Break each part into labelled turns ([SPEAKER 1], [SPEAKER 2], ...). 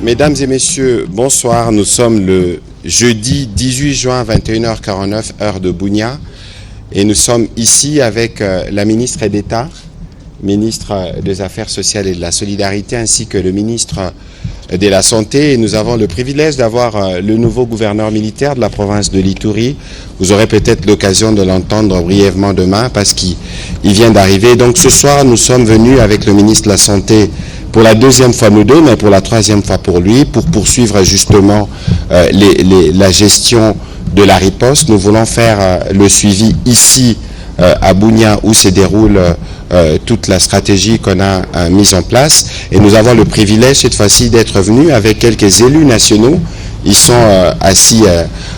[SPEAKER 1] Mesdames et messieurs, bonsoir. Nous sommes le jeudi 18 juin 21h49, heure de Bunia. Et nous sommes ici avec la ministre d'État, ministre des Affaires sociales et de la Solidarité, ainsi que le ministre de la Santé. Et nous avons le privilège d'avoir le nouveau gouverneur militaire de la province de l'Ituri. Vous aurez peut-être l'occasion de l'entendre brièvement demain parce qu'il vient d'arriver. Donc ce soir, nous sommes venus avec le ministre de la Santé pour la deuxième fois nous deux, mais pour la troisième fois pour lui, pour poursuivre justement la gestion de la riposte. Nous voulons faire le suivi ici à Bunia où se déroule toute la stratégie qu'on a mise en place. Et nous avons le privilège cette fois-ci d'être venus avec quelques élus nationaux. Ils sont assis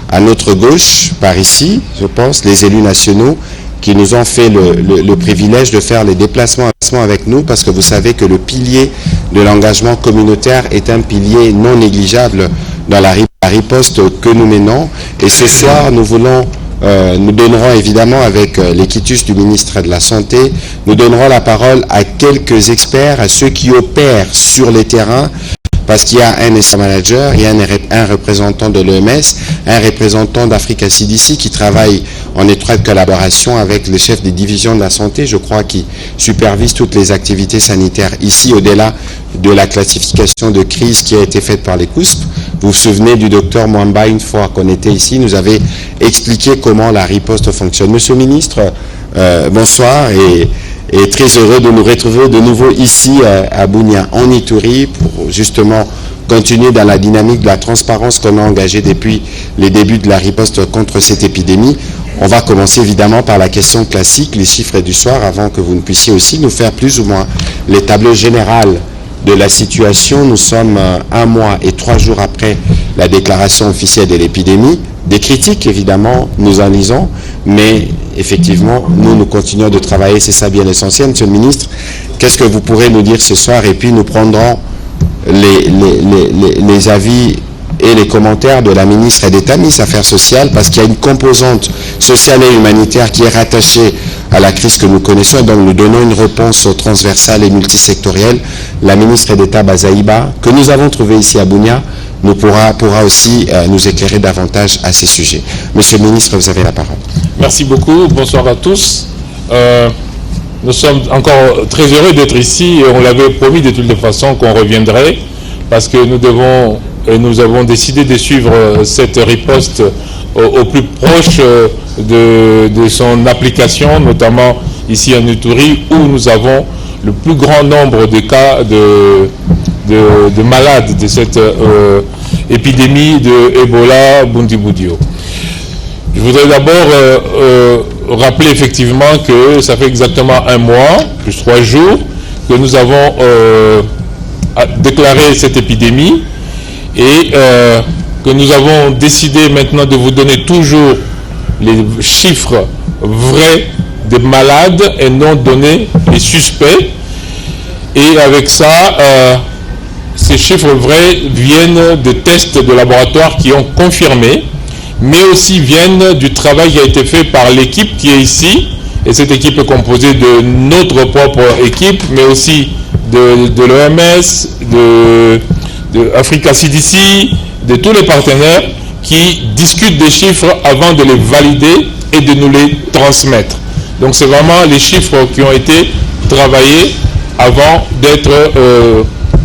[SPEAKER 1] à notre gauche, par ici, je pense, les élus nationaux qui nous ont fait le privilège de faire les déplacements avec nous, parce que vous savez que le pilier de l'engagement communautaire est un pilier non négligeable dans la riposte que nous menons. Et ce soir, nous donnerons évidemment, avec l'équitus du ministre de la Santé, nous donnerons la parole à quelques experts, à ceux qui opèrent sur les terrains, parce qu'il y a un SA manager, il y a un représentant de l'OMS, un représentant d'Africa CDC qui travaille en étroite collaboration avec le chef des divisions de la santé, je crois, qui supervise toutes les activités sanitaires ici, au-delà de la classification de crise qui a été faite par les COUSP. Vous vous souvenez du docteur Mwamba, une fois qu'on était ici, nous avait expliqué comment la riposte fonctionne. Monsieur le ministre, bonsoir et très heureux de nous retrouver de nouveau ici à Bunia, en Ituri, pour justement continuer dans la dynamique de la transparence qu'on a engagée depuis les débuts de la riposte contre cette épidémie. On va commencer évidemment par la question classique, les chiffres du soir, avant que vous ne puissiez aussi nous faire plus ou moins les tableaux généraux de la situation. Nous sommes 1 mois et 3 jours après la déclaration officielle de l'épidémie. Des critiques, évidemment, nous en lisons, mais effectivement, nous continuons de travailler, c'est ça bien l'essentiel. Monsieur le ministre, qu'est-ce que vous pourrez nous dire ce soir? Et puis nous prendrons les avis et les commentaires de la ministre d'État, ministre des Affaires sociales, parce qu'il y a une composante sociale et humanitaire qui est rattachée à la crise que nous connaissons, et donc nous donnons une réponse transversale et multisectorielle. La ministre d'État Bazaïba, que nous avons trouvée ici à Bunia, pourra aussi nous éclairer davantage à ces sujets. Monsieur le ministre, vous avez la parole.
[SPEAKER 2] Merci beaucoup, bonsoir à tous. Nous sommes encore très heureux d'être ici, et on l'avait promis de toutes les façons qu'on reviendrait, parce que nous avons décidé de suivre cette riposte au plus proche de son application, notamment ici en Ituri, où nous avons le plus grand nombre de cas de malades de cette épidémie de Ebola Bundibugyo. Je voudrais d'abord rappeler effectivement que ça fait exactement 1 mois, plus 3 jours, que nous avons déclaré cette épidémie et que nous avons décidé maintenant de vous donner toujours les chiffres vrais des malades et non donner les suspects. Et avec ça, ces chiffres vrais viennent de tests de laboratoire qui ont confirmé, mais aussi viennent du travail qui a été fait par l'équipe qui est ici. Et cette équipe est composée de notre propre équipe, mais aussi de l'OMS, de Africa CDC, de tous les partenaires qui discutent des chiffres avant de les valider et de nous les transmettre. Donc c'est vraiment les chiffres qui ont été travaillés avant d'être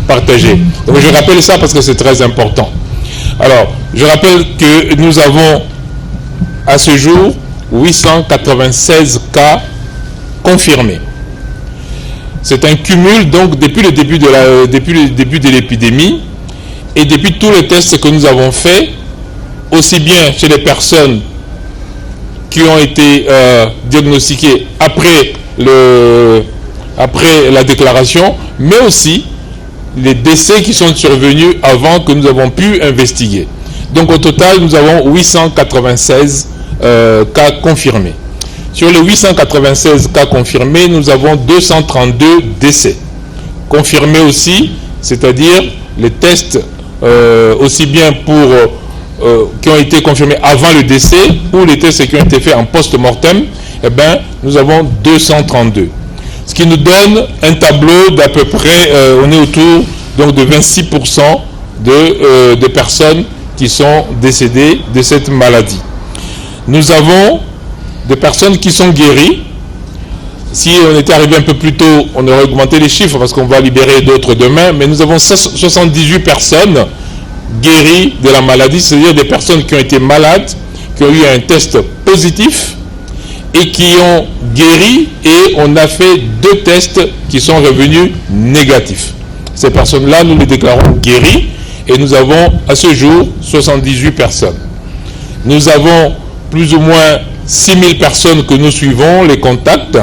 [SPEAKER 2] partagés. Donc je rappelle ça parce que c'est très important. Alors, je rappelle que nous avons à ce jour 896 cas confirmés. C'est un cumul donc depuis le début de l'épidémie et depuis tous les tests que nous avons faits, aussi bien chez les personnes qui ont été diagnostiquées après la déclaration, mais aussi les décès qui sont survenus avant que nous avons pu investiguer. Donc au total, nous avons 896 cas confirmés. Sur les 896 cas confirmés, nous avons 232 décès. Confirmés aussi, c'est-à-dire les tests aussi bien qui ont été confirmés avant le décès ou les tests qui ont été faits en post-mortem, eh bien, nous avons 232. Ce qui nous donne un tableau d'à peu près, on est autour donc de 26% de personnes qui sont décédées de cette maladie. Nous avons des personnes qui sont guéries. Si on était arrivé un peu plus tôt, on aurait augmenté les chiffres parce qu'on va libérer d'autres demain, mais nous avons 78 personnes guéries de la maladie, c'est-à-dire des personnes qui ont été malades, qui ont eu un test positif et qui ont guéri, et on a fait 2 tests qui sont revenus négatifs. Ces personnes-là, nous les déclarons guéries, et nous avons à ce jour 78 personnes. Nous avons plus ou moins 6000 personnes que nous suivons, les contacts,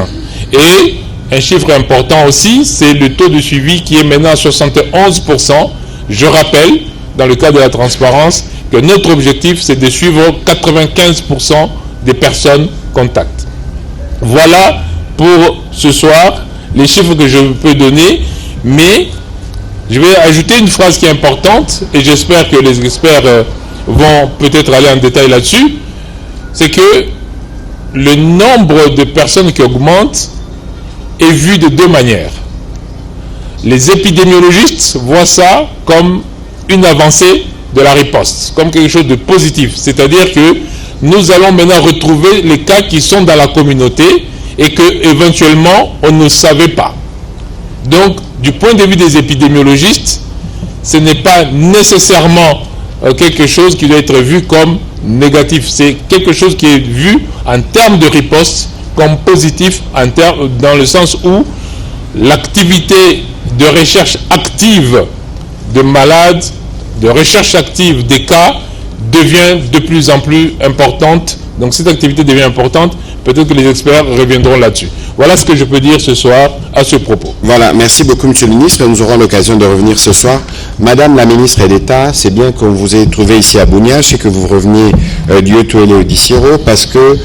[SPEAKER 2] et un chiffre important aussi, c'est le taux de suivi qui est maintenant à 71%. Je rappelle, dans le cadre de la transparence, que notre objectif, c'est de suivre 95% des personnes contacts. Voilà pour ce soir les chiffres que je peux donner, mais je vais ajouter une phrase qui est importante, et j'espère que les experts vont peut-être aller en détail là-dessus. C'est que le nombre de personnes qui augmente est vu de 2 manières. Les épidémiologistes voient ça comme une avancée de la riposte, comme quelque chose de positif. C'est-à-dire que nous allons maintenant retrouver les cas qui sont dans la communauté et que éventuellement on ne savait pas. Donc, du point de vue des épidémiologistes, ce n'est pas nécessairement quelque chose qui doit être vu comme négatif. C'est quelque chose qui est vu en termes de riposte comme positif, dans le sens où l'activité de recherche active de malades, de recherche active des cas devient de plus en plus importante. Donc cette activité devient importante. Peut-être que les experts reviendront là-dessus. Voilà ce que je peux dire ce soir à ce propos.
[SPEAKER 1] Voilà, merci beaucoup Monsieur le Ministre. Nous aurons l'occasion de revenir ce soir. Madame la Ministre d'État, c'est bien qu'on vous ait trouvé ici à Bunia et que vous reveniez d'Uetuele Odisiro, parce que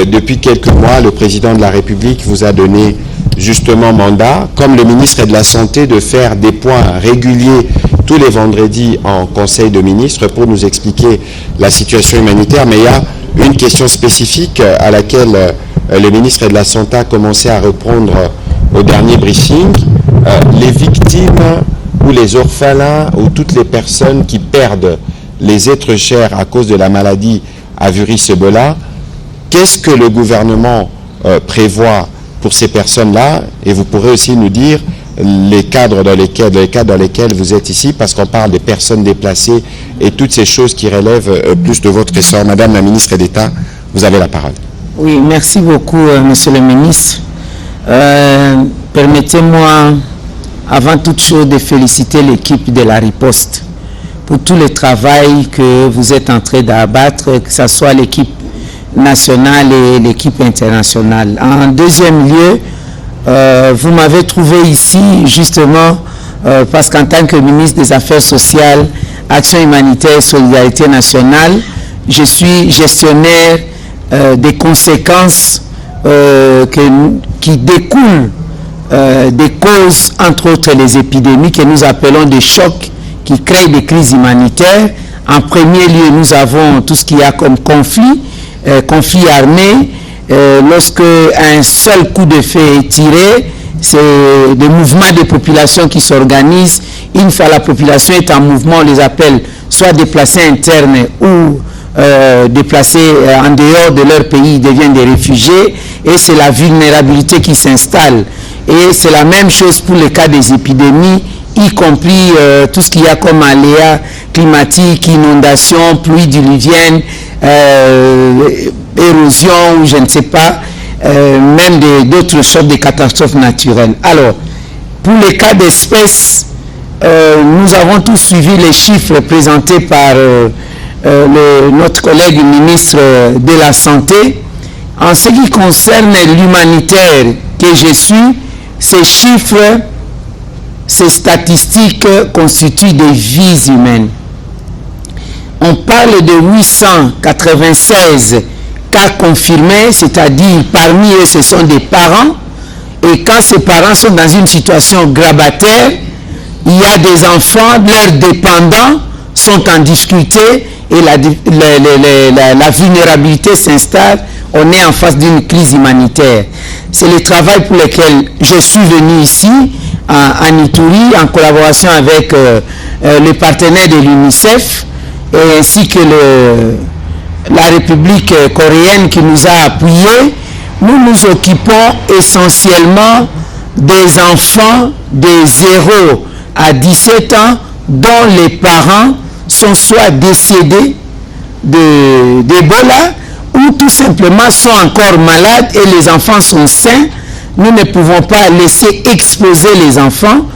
[SPEAKER 1] depuis quelques mois, le Président de la République vous a donné justement mandat, comme le ministre de la Santé, de faire des points réguliers tous les vendredis en Conseil de ministres pour nous expliquer la situation humanitaire. Mais il y a une question spécifique à laquelle le ministre de la Santé a commencé à répondre au dernier briefing. Les victimes ou les orphelins ou toutes les personnes qui perdent les êtres chers à cause de la maladie à virus Ebola, qu'est-ce que le gouvernement prévoit pour ces personnes-là? Et vous pourrez aussi nous dire les cadres dans lesquels vous êtes ici, parce qu'on parle des personnes déplacées et toutes ces choses qui relèvent plus de votre ressort. Madame la Ministre d'État, vous avez la parole.
[SPEAKER 3] Oui, merci beaucoup, Monsieur le Ministre. Permettez-moi, avant toute chose, de féliciter l'équipe de la riposte pour tout le travail que vous êtes en train d'abattre, que ce soit l'équipe nationale et l'équipe internationale. En deuxième lieu, vous m'avez trouvé ici justement parce qu'en tant que ministre des Affaires sociales, Action humanitaire et solidarité nationale, je suis gestionnaire des conséquences qui découlent des causes, entre autres les épidémies que nous appelons des chocs qui créent des crises humanitaires. En premier lieu, nous avons tout ce qu'il y a comme conflit armé. Lorsque un seul coup de feu est tiré, c'est des mouvements de population qui s'organisent. Une fois la population est en mouvement, on les appelle soit déplacés internes ou déplacés en dehors de leur pays, ils deviennent des réfugiés, et c'est la vulnérabilité qui s'installe. Et c'est la même chose pour le cas des épidémies, y compris tout ce qu'il y a comme aléas climatiques, inondations, pluies diluviennes, érosion ou je ne sais pas, même d'autres sortes de catastrophes naturelles. Alors, pour les cas d'espèces, nous avons tous suivi les chiffres présentés par notre collègue ministre de la Santé. En ce qui concerne l'humanitaire que j'ai su, ces chiffres, ces statistiques constituent des vies humaines. On parle de 896 cas confirmés, c'est-à-dire parmi eux ce sont des parents, et quand ces parents sont dans une situation grabataire, il y a des enfants, leurs dépendants sont en difficulté et la vulnérabilité s'installe, on est en face d'une crise humanitaire. C'est le travail pour lequel je suis venu ici, en Ituri, en collaboration avec les partenaires de l'UNICEF ainsi que la République coréenne qui nous a appuyés, nous nous occupons essentiellement des enfants de 0 à 17 ans dont les parents sont soit décédés d'Ebola ou tout simplement sont encore malades et les enfants sont sains. Nous ne pouvons pas laisser exploser les enfants.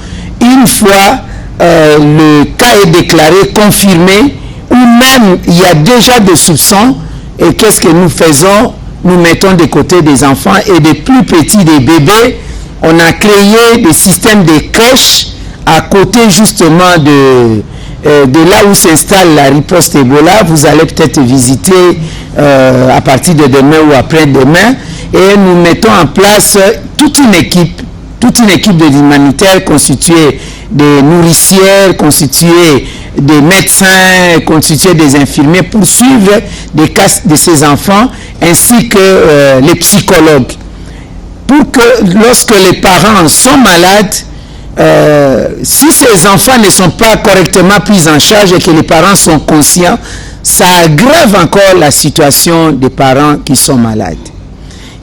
[SPEAKER 3] Une fois le cas est déclaré, confirmé, ou même il y a déjà des soupçons, et qu'est-ce que nous faisons? Nous mettons de côté des enfants et des plus petits, des bébés. On a créé des systèmes de crèches à côté justement de là où s'installe la riposte Ebola. Vous allez peut-être visiter à partir de demain ou après-demain, et nous mettons en place toute une équipe de l'humanitaire constituée des nourricières, constituée des médecins, constituée des infirmiers pour suivre des cas de ces enfants, ainsi que les psychologues, pour que lorsque les parents sont malades, si ces enfants ne sont pas correctement pris en charge et que les parents sont conscients, ça aggrave encore la situation des parents qui sont malades.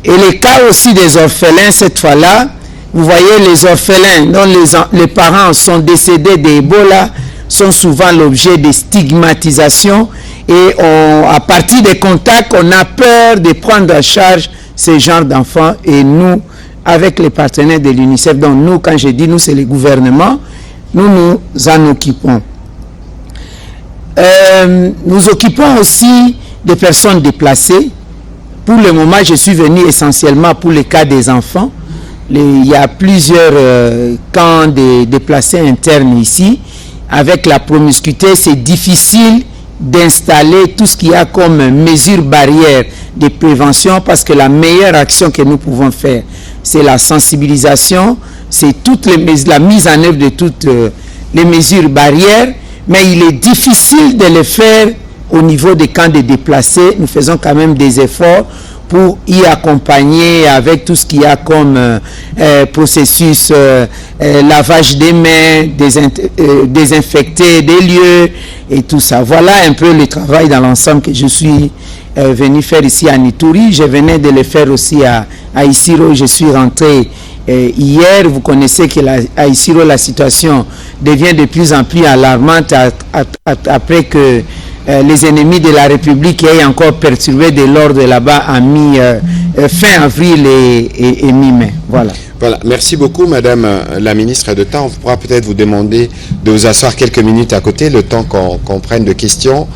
[SPEAKER 3] Et les cas aussi des orphelins, cette fois-là, vous voyez, les orphelins dont les parents sont décédés d'Ebola sont souvent l'objet de stigmatisation, et à partir des contacts, on a peur de prendre en charge ces genres d'enfants. Et nous, avec les partenaires de l'UNICEF, donc nous, quand je dis nous, c'est le gouvernement, nous nous en occupons. Nous occupons aussi des personnes déplacées. Pour le moment, je suis venu essentiellement pour le cas des enfants. Il y a plusieurs camps de déplacés internes ici. Avec la promiscuité, c'est difficile d'installer tout ce qu'il y a comme mesures barrières de prévention, parce que la meilleure action que nous pouvons faire, c'est la sensibilisation, c'est la mise en œuvre de toutes les mesures barrières, mais il est difficile de le faire au niveau des camps de déplacés. Nous faisons quand même des efforts pour y accompagner avec tout ce qu'il y a comme processus, lavage des mains, désinfecter des lieux et tout ça. Voilà un peu le travail dans l'ensemble que je suis venu faire ici à Ituri. Je venais de le faire aussi à Isiro. Je suis rentré hier. Vous connaissez qu'à Isiro, la situation devient de plus en plus alarmante après que les ennemis de la République qui aient encore perturbé de l'ordre là-bas a mis fin avril et mi-mai. Voilà.
[SPEAKER 1] Voilà. Merci beaucoup, Madame la ministre d'État. On pourra peut-être vous demander de vous asseoir quelques minutes à côté, le temps qu'on prenne de questions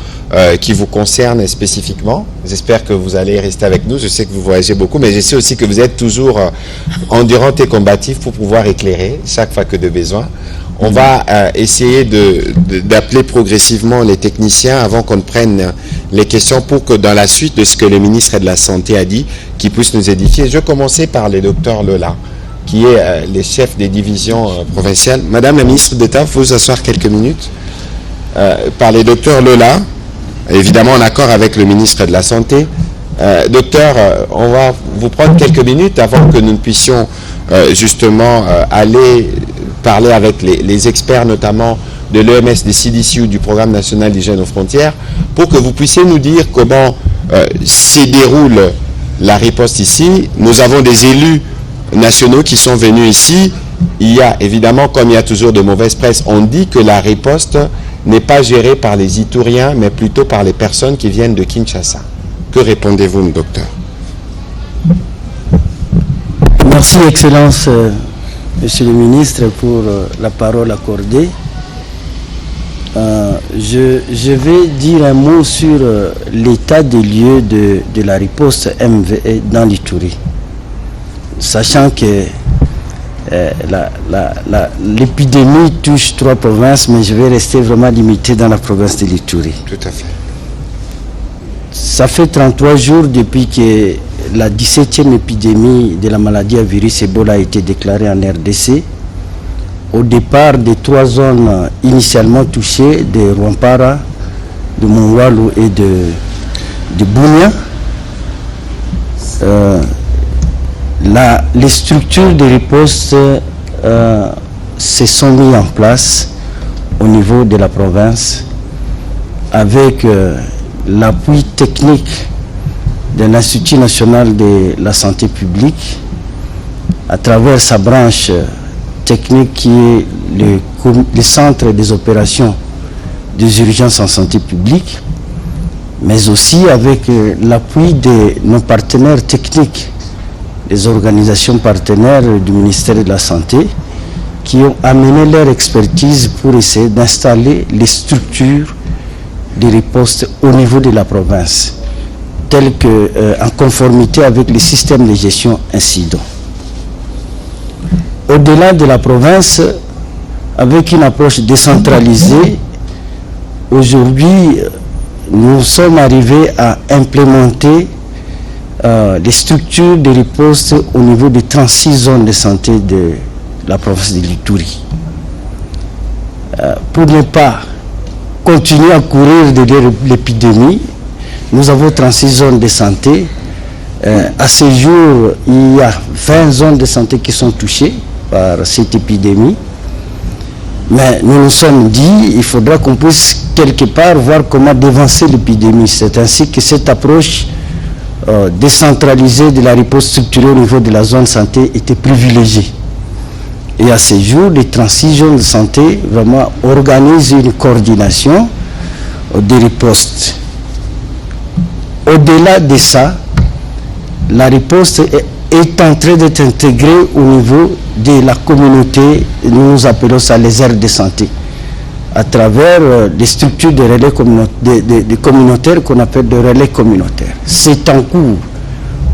[SPEAKER 1] qui vous concernent spécifiquement. J'espère que vous allez rester avec nous. Je sais que vous voyagez beaucoup, mais je sais aussi que vous êtes toujours endurante et combatif pour pouvoir éclairer chaque fois que de besoin. On va essayer d'appeler progressivement les techniciens avant qu'on prenne les questions, pour que dans la suite de ce que le ministre de la Santé a dit, qu'ils puissent nous édifier. Je vais commencer par le docteur Lola, qui est le chef des divisions provinciales. Madame la ministre d'État, il faut vous asseoir quelques minutes. Par le docteur Lola, évidemment en accord avec le ministre de la Santé. Docteur, on va vous prendre quelques minutes avant que nous puissions justement aller parler avec les experts, notamment de l'OMS, des CDC ou du Programme national d'hygiène aux frontières, pour que vous puissiez nous dire comment se déroule la riposte ici. Nous avons des élus nationaux qui sont venus ici. Il y a évidemment, comme il y a toujours de mauvaise presse, on dit que la riposte n'est pas gérée par les Ituriens, mais plutôt par les personnes qui viennent de Kinshasa. Que répondez-vous, docteur?
[SPEAKER 4] Merci, Excellence, Monsieur le ministre, pour la parole accordée. Je vais dire un mot sur l'état des lieux de la riposte MVE dans l'Ituri, sachant que l'épidémie touche 3 provinces, mais je vais rester vraiment limité dans la province de l'Ituri.
[SPEAKER 1] Tout à fait.
[SPEAKER 4] Ça fait 33 jours depuis que la 17e épidémie de la maladie à virus Ebola a été déclarée en RDC. Au départ des 3 zones initialement touchées, de Rwampara, de Mongwalu et de Bunia, les structures de riposte se sont mises en place au niveau de la province, avec l'appui technique de l'Institut national de la santé publique, à travers sa branche technique qui est le centre des opérations des urgences en santé publique, mais aussi avec l'appui de nos partenaires techniques, les organisations partenaires du ministère de la Santé, qui ont amené leur expertise pour essayer d'installer les structures de riposte au niveau de la province, telles que en conformité avec les systèmes de gestion incidents. Au-delà de la province, avec une approche décentralisée, aujourd'hui, nous sommes arrivés à implémenter les structures de riposte au niveau des 36 zones de santé de la province de l'Ituri. Pour ne pas continuer à courir derrière l'épidémie, nous avons 36 zones de santé. À ce jour, il y a 20 zones de santé qui sont touchées par cette épidémie. Mais nous nous sommes dit, il faudra qu'on puisse quelque part voir comment dévancer l'épidémie. C'est ainsi que cette approche décentralisée de la riposte structurée au niveau de la zone santé était privilégiée. Et à ce jour, les 36 zones de santé vraiment organisent une coordination des ripostes. Au-delà de ça, la riposte est en train d'être intégrée au niveau de la communauté. Nous appelons ça les aires de santé, à travers des structures de relais communautaires qu'on appelle des relais communautaires. C'est en cours.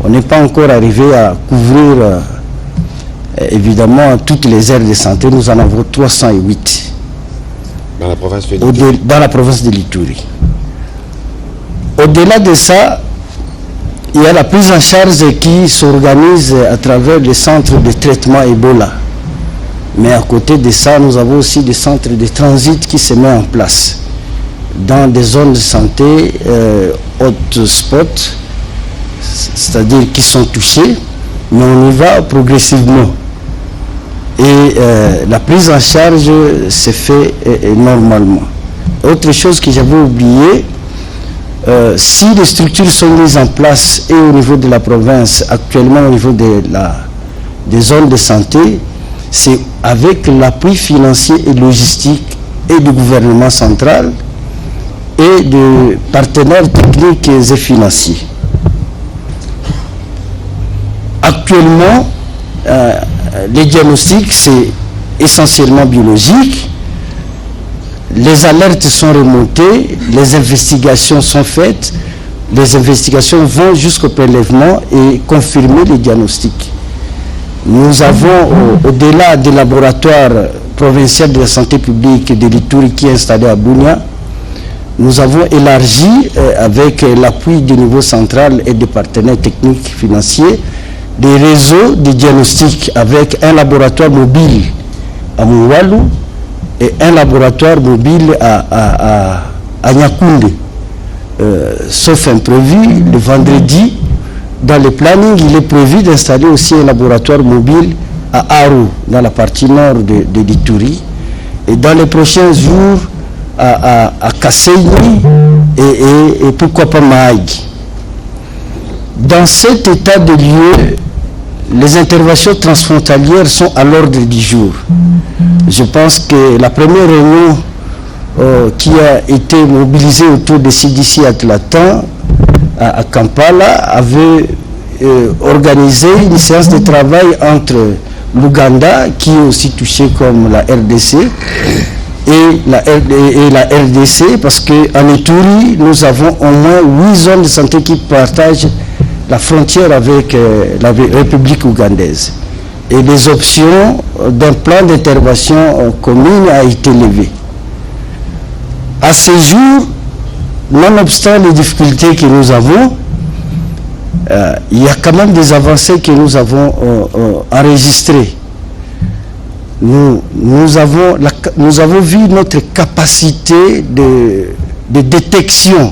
[SPEAKER 4] On n'est pas encore arrivé à couvrir évidemment toutes les aires de santé. Nous en avons 308
[SPEAKER 1] dans la province de l'Ituri.
[SPEAKER 4] Dans la province de l'Ituri. Au-delà de ça, il y a la prise en charge qui s'organise à travers les centres de traitement Ebola. Mais à côté de ça, nous avons aussi des centres de transit qui se mettent en place dans des zones de santé hot-spot, c'est-à-dire qui sont touchées, mais on y va progressivement. Et la prise en charge se fait normalement. Autre chose que j'avais oublié, si les structures sont mises en place et au niveau de la province, actuellement au niveau des zones de santé, c'est avec l'appui financier et logistique et du gouvernement central et de partenaires techniques et financiers. Actuellement, les diagnostics, c'est essentiellement biologique. Les alertes sont remontées, les investigations sont faites, les investigations vont jusqu'au prélèvement et confirmer les diagnostics. Nous avons, au-delà des laboratoires provinciaux de la santé publique de l'Ituri qui est installé à Bunia, nous avons élargi, avec l'appui du niveau central et des partenaires techniques financiers, des réseaux de diagnostics avec un laboratoire mobile à Moualou et un laboratoire mobile à Nyakoundé. Sauf imprévu, le vendredi, dans le planning, il est prévu d'installer aussi un laboratoire mobile à Aru, dans la partie nord de l'Ituri, et dans les prochains jours à Kasseini et pourquoi pas Maïg. Dans cet état de lieu, les interventions transfrontalières sont à l'ordre du jour. Je pense que la première réunion qui a été mobilisée autour de CDC Atlanta à Kampala avait organisé une séance de travail entre l'Ouganda, qui est aussi touché comme la RDC, et la RDC, parce qu'en Ituri, nous avons au moins 8 zones de santé qui partagent la frontière avec la République ougandaise. Et les options d'un plan d'intervention commune a été levées. À ce jour, nonobstant les difficultés que nous avons, il y a quand même des avancées que nous avons enregistrées. Nous avons vu notre capacité de détection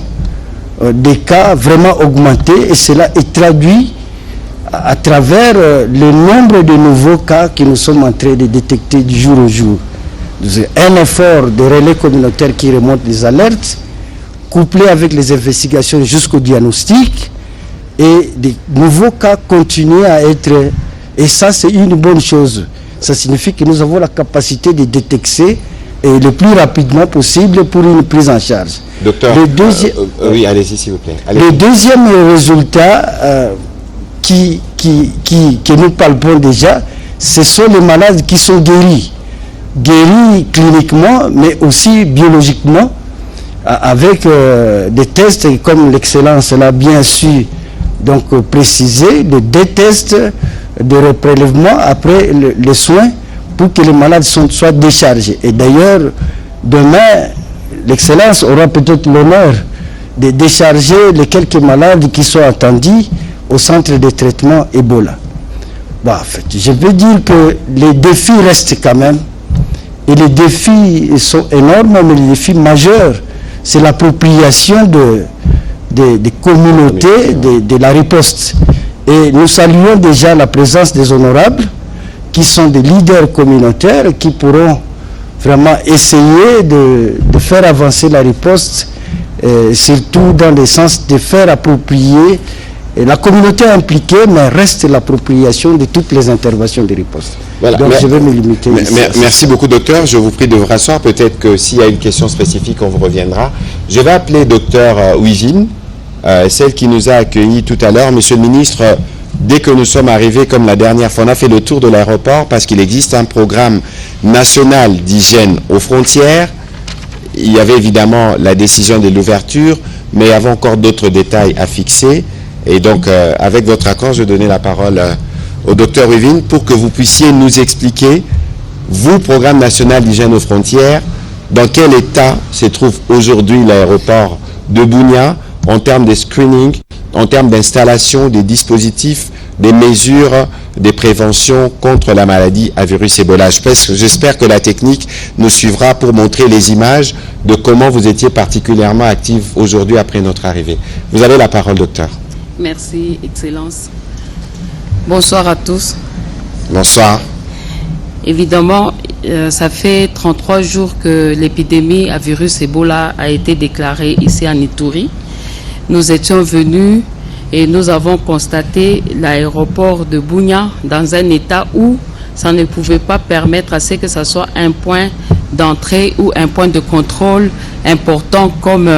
[SPEAKER 4] des cas vraiment augmenter, et cela est traduit à travers le nombre de nouveaux cas que nous sommes en train de détecter du jour au jour. un effort de relais communautaire qui remonte les alertes, couplé avec les investigations jusqu'au diagnostic, et des nouveaux cas continuent à être... Et ça, c'est une bonne chose. Ça signifie que nous avons la capacité de détecter le plus rapidement possible pour une prise en charge.
[SPEAKER 1] Docteur, oui, allez-y s'il vous plaît.
[SPEAKER 4] Le deuxième résultat que nous palpons déjà, ce sont les malades qui sont guéris cliniquement, mais aussi biologiquement, avec des tests, comme l'excellence l'a bien su donc préciser, des tests de prélèvement après les soins pour que les malades soient déchargés. Et d'ailleurs, demain, l'excellence aura peut-être l'honneur de décharger les quelques malades qui sont attendus au centre de traitement Ebola. Bon, en fait, je veux dire que les défis restent quand même, et les défis sont énormes, mais les défis majeurs, c'est l'appropriation des communautés de la riposte. Et nous saluons déjà la présence des honorables, qui sont des leaders communautaires, qui pourront vraiment essayer de faire avancer la riposte, surtout dans le sens de faire approprier la communauté impliquée, mais reste l'appropriation de toutes les interventions de riposte.
[SPEAKER 1] Voilà.
[SPEAKER 4] Donc je vais me limiter ici.
[SPEAKER 1] Merci beaucoup, docteur. Je vous prie de vous rasseoir. Peut-être que s'il y a une question spécifique, on vous reviendra. Je vais appeler docteur Ouivine, celle qui nous a accueillis tout à l'heure. Monsieur le ministre, dès que nous sommes arrivés, comme la dernière fois, on a fait le tour de l'aéroport parce qu'il existe un programme national d'hygiène aux frontières. Il y avait évidemment la décision de l'ouverture, mais il y avait encore d'autres détails à fixer. Et donc, avec votre accord, je vais donner la parole au docteur Ouivine pour que vous puissiez nous expliquer, vous, Programme national d'hygiène aux frontières, dans quel état se trouve aujourd'hui l'aéroport de Bunia en termes de screening, en termes d'installation des dispositifs, des mesures, des préventions contre la maladie à virus Ebola. J'espère que la technique nous suivra pour montrer les images de comment vous étiez particulièrement active aujourd'hui après notre arrivée. Vous avez la parole, docteur.
[SPEAKER 5] Merci, Excellence. Bonsoir à tous.
[SPEAKER 1] Bonsoir.
[SPEAKER 5] Évidemment, ça fait 33 jours que l'épidémie à virus Ebola a été déclarée ici à Ituri. Nous étions venus et nous avons constaté l'aéroport de Bunia dans un état où ça ne pouvait pas permettre à ce que ce soit un point d'entrée ou un point de contrôle important comme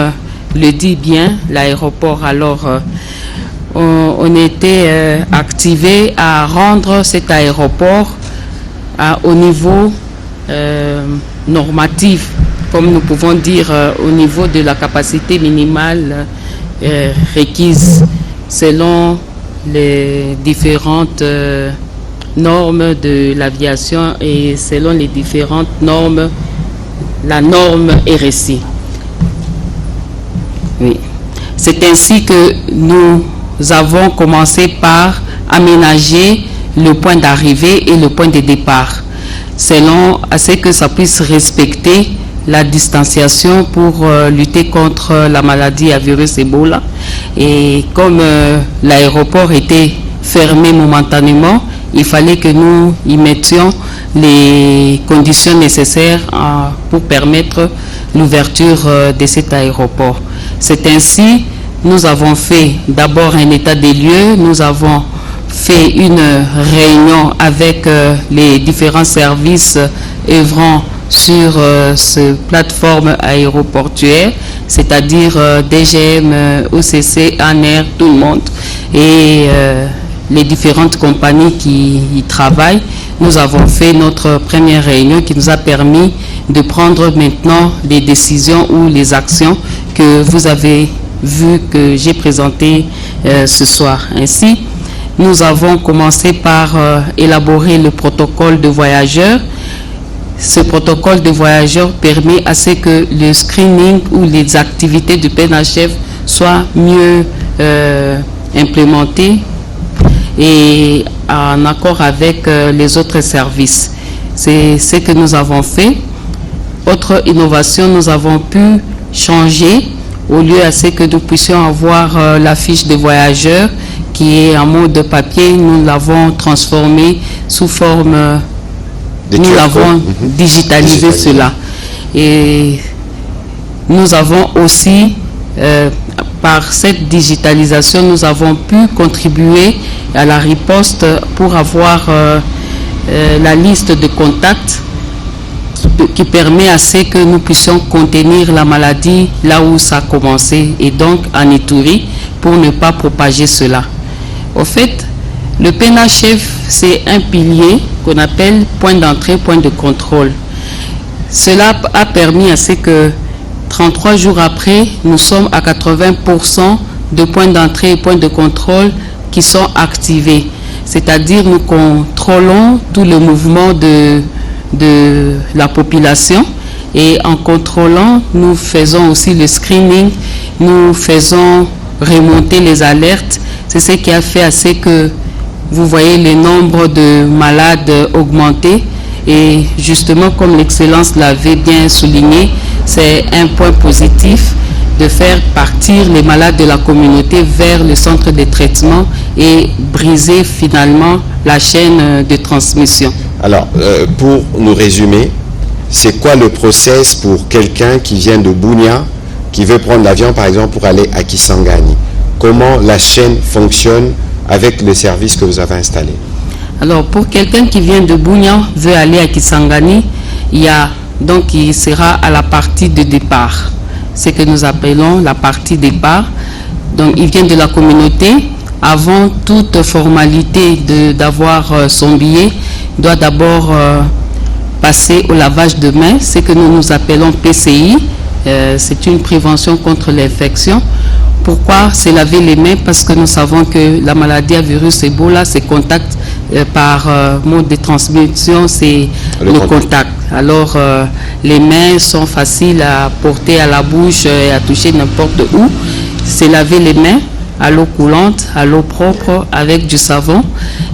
[SPEAKER 5] le dit bien l'aéroport. Alors, on était activé à rendre cet aéroport au niveau normatif, comme nous pouvons dire, au niveau de la capacité minimale requise selon les différentes normes de l'aviation et selon les différentes normes, la norme RSI. Oui. C'est ainsi que nous avons commencé par aménager le point d'arrivée et le point de départ, selon à ce que ça puisse respecter la distanciation pour lutter contre la maladie à virus Ebola. Et comme l'aéroport était fermé momentanément, il fallait que nous y mettions les conditions nécessaires pour permettre l'ouverture de cet aéroport. C'est ainsi, nous avons fait d'abord un état des lieux, nous avons fait une réunion avec les différents services œuvrant sur cette plateforme aéroportuaire, c'est-à-dire DGM, OCC, ANR, tout le monde, et les différentes compagnies qui y travaillent. Nous avons fait notre première réunion qui nous a permis de prendre maintenant les décisions ou les actions que vous avez vues, que j'ai présentées ce soir. Ainsi, nous avons commencé par élaborer le protocole de voyageurs. Ce protocole de voyageurs permet à ce que le screening ou les activités du PNHF soient mieux implémentées et en accord avec les autres services. C'est ce que nous avons fait. Autre innovation, nous avons pu changer, au lieu à ce que nous puissions avoir la fiche de voyageurs qui est en mode papier, nous l'avons transformée sous forme Nous l'avons digitalisé cela. Et nous avons aussi, par cette digitalisation, nous avons pu contribuer à la riposte pour avoir la liste de contacts qui permet à ce que nous puissions contenir la maladie là où ça a commencé et donc en Ituri pour ne pas propager cela. Au fait, le PNHF, c'est un pilier qu'on appelle point d'entrée, point de contrôle. Cela a permis à ce que 33 jours après, nous sommes à 80% de points d'entrée et points de contrôle qui sont activés. C'est-à-dire nous contrôlons tout le mouvement de la population et en contrôlant, nous faisons aussi le screening, nous faisons remonter les alertes. C'est ce qui a fait à ce que vous voyez le nombre de malades augmenter. Et justement, comme l'Excellence l'avait bien souligné, c'est un point positif de faire partir les malades de la communauté vers le centre de traitement et briser finalement la chaîne de transmission.
[SPEAKER 1] Alors, pour nous résumer, c'est quoi le process pour quelqu'un qui vient de Bunia, qui veut prendre l'avion par exemple pour aller à Kisangani? Comment la chaîne fonctionne avec le service que vous avez installé?
[SPEAKER 5] Alors, pour quelqu'un qui vient de Bunia, veut aller à Kisangani, il sera à la partie de départ. Ce que nous appelons la partie départ. Donc, il vient de la communauté. Avant toute formalité d'avoir son billet, il doit d'abord passer au lavage de mains, ce que nous appelons PCI. C'est une prévention contre l'infection. Pourquoi se laver les mains? Parce que nous savons que la maladie à virus Ebola, c'est contact par mode de transmission, c'est le contact. Alors, les mains sont faciles à porter à la bouche et à toucher n'importe où. C'est laver les mains à l'eau coulante, à l'eau propre, avec du savon.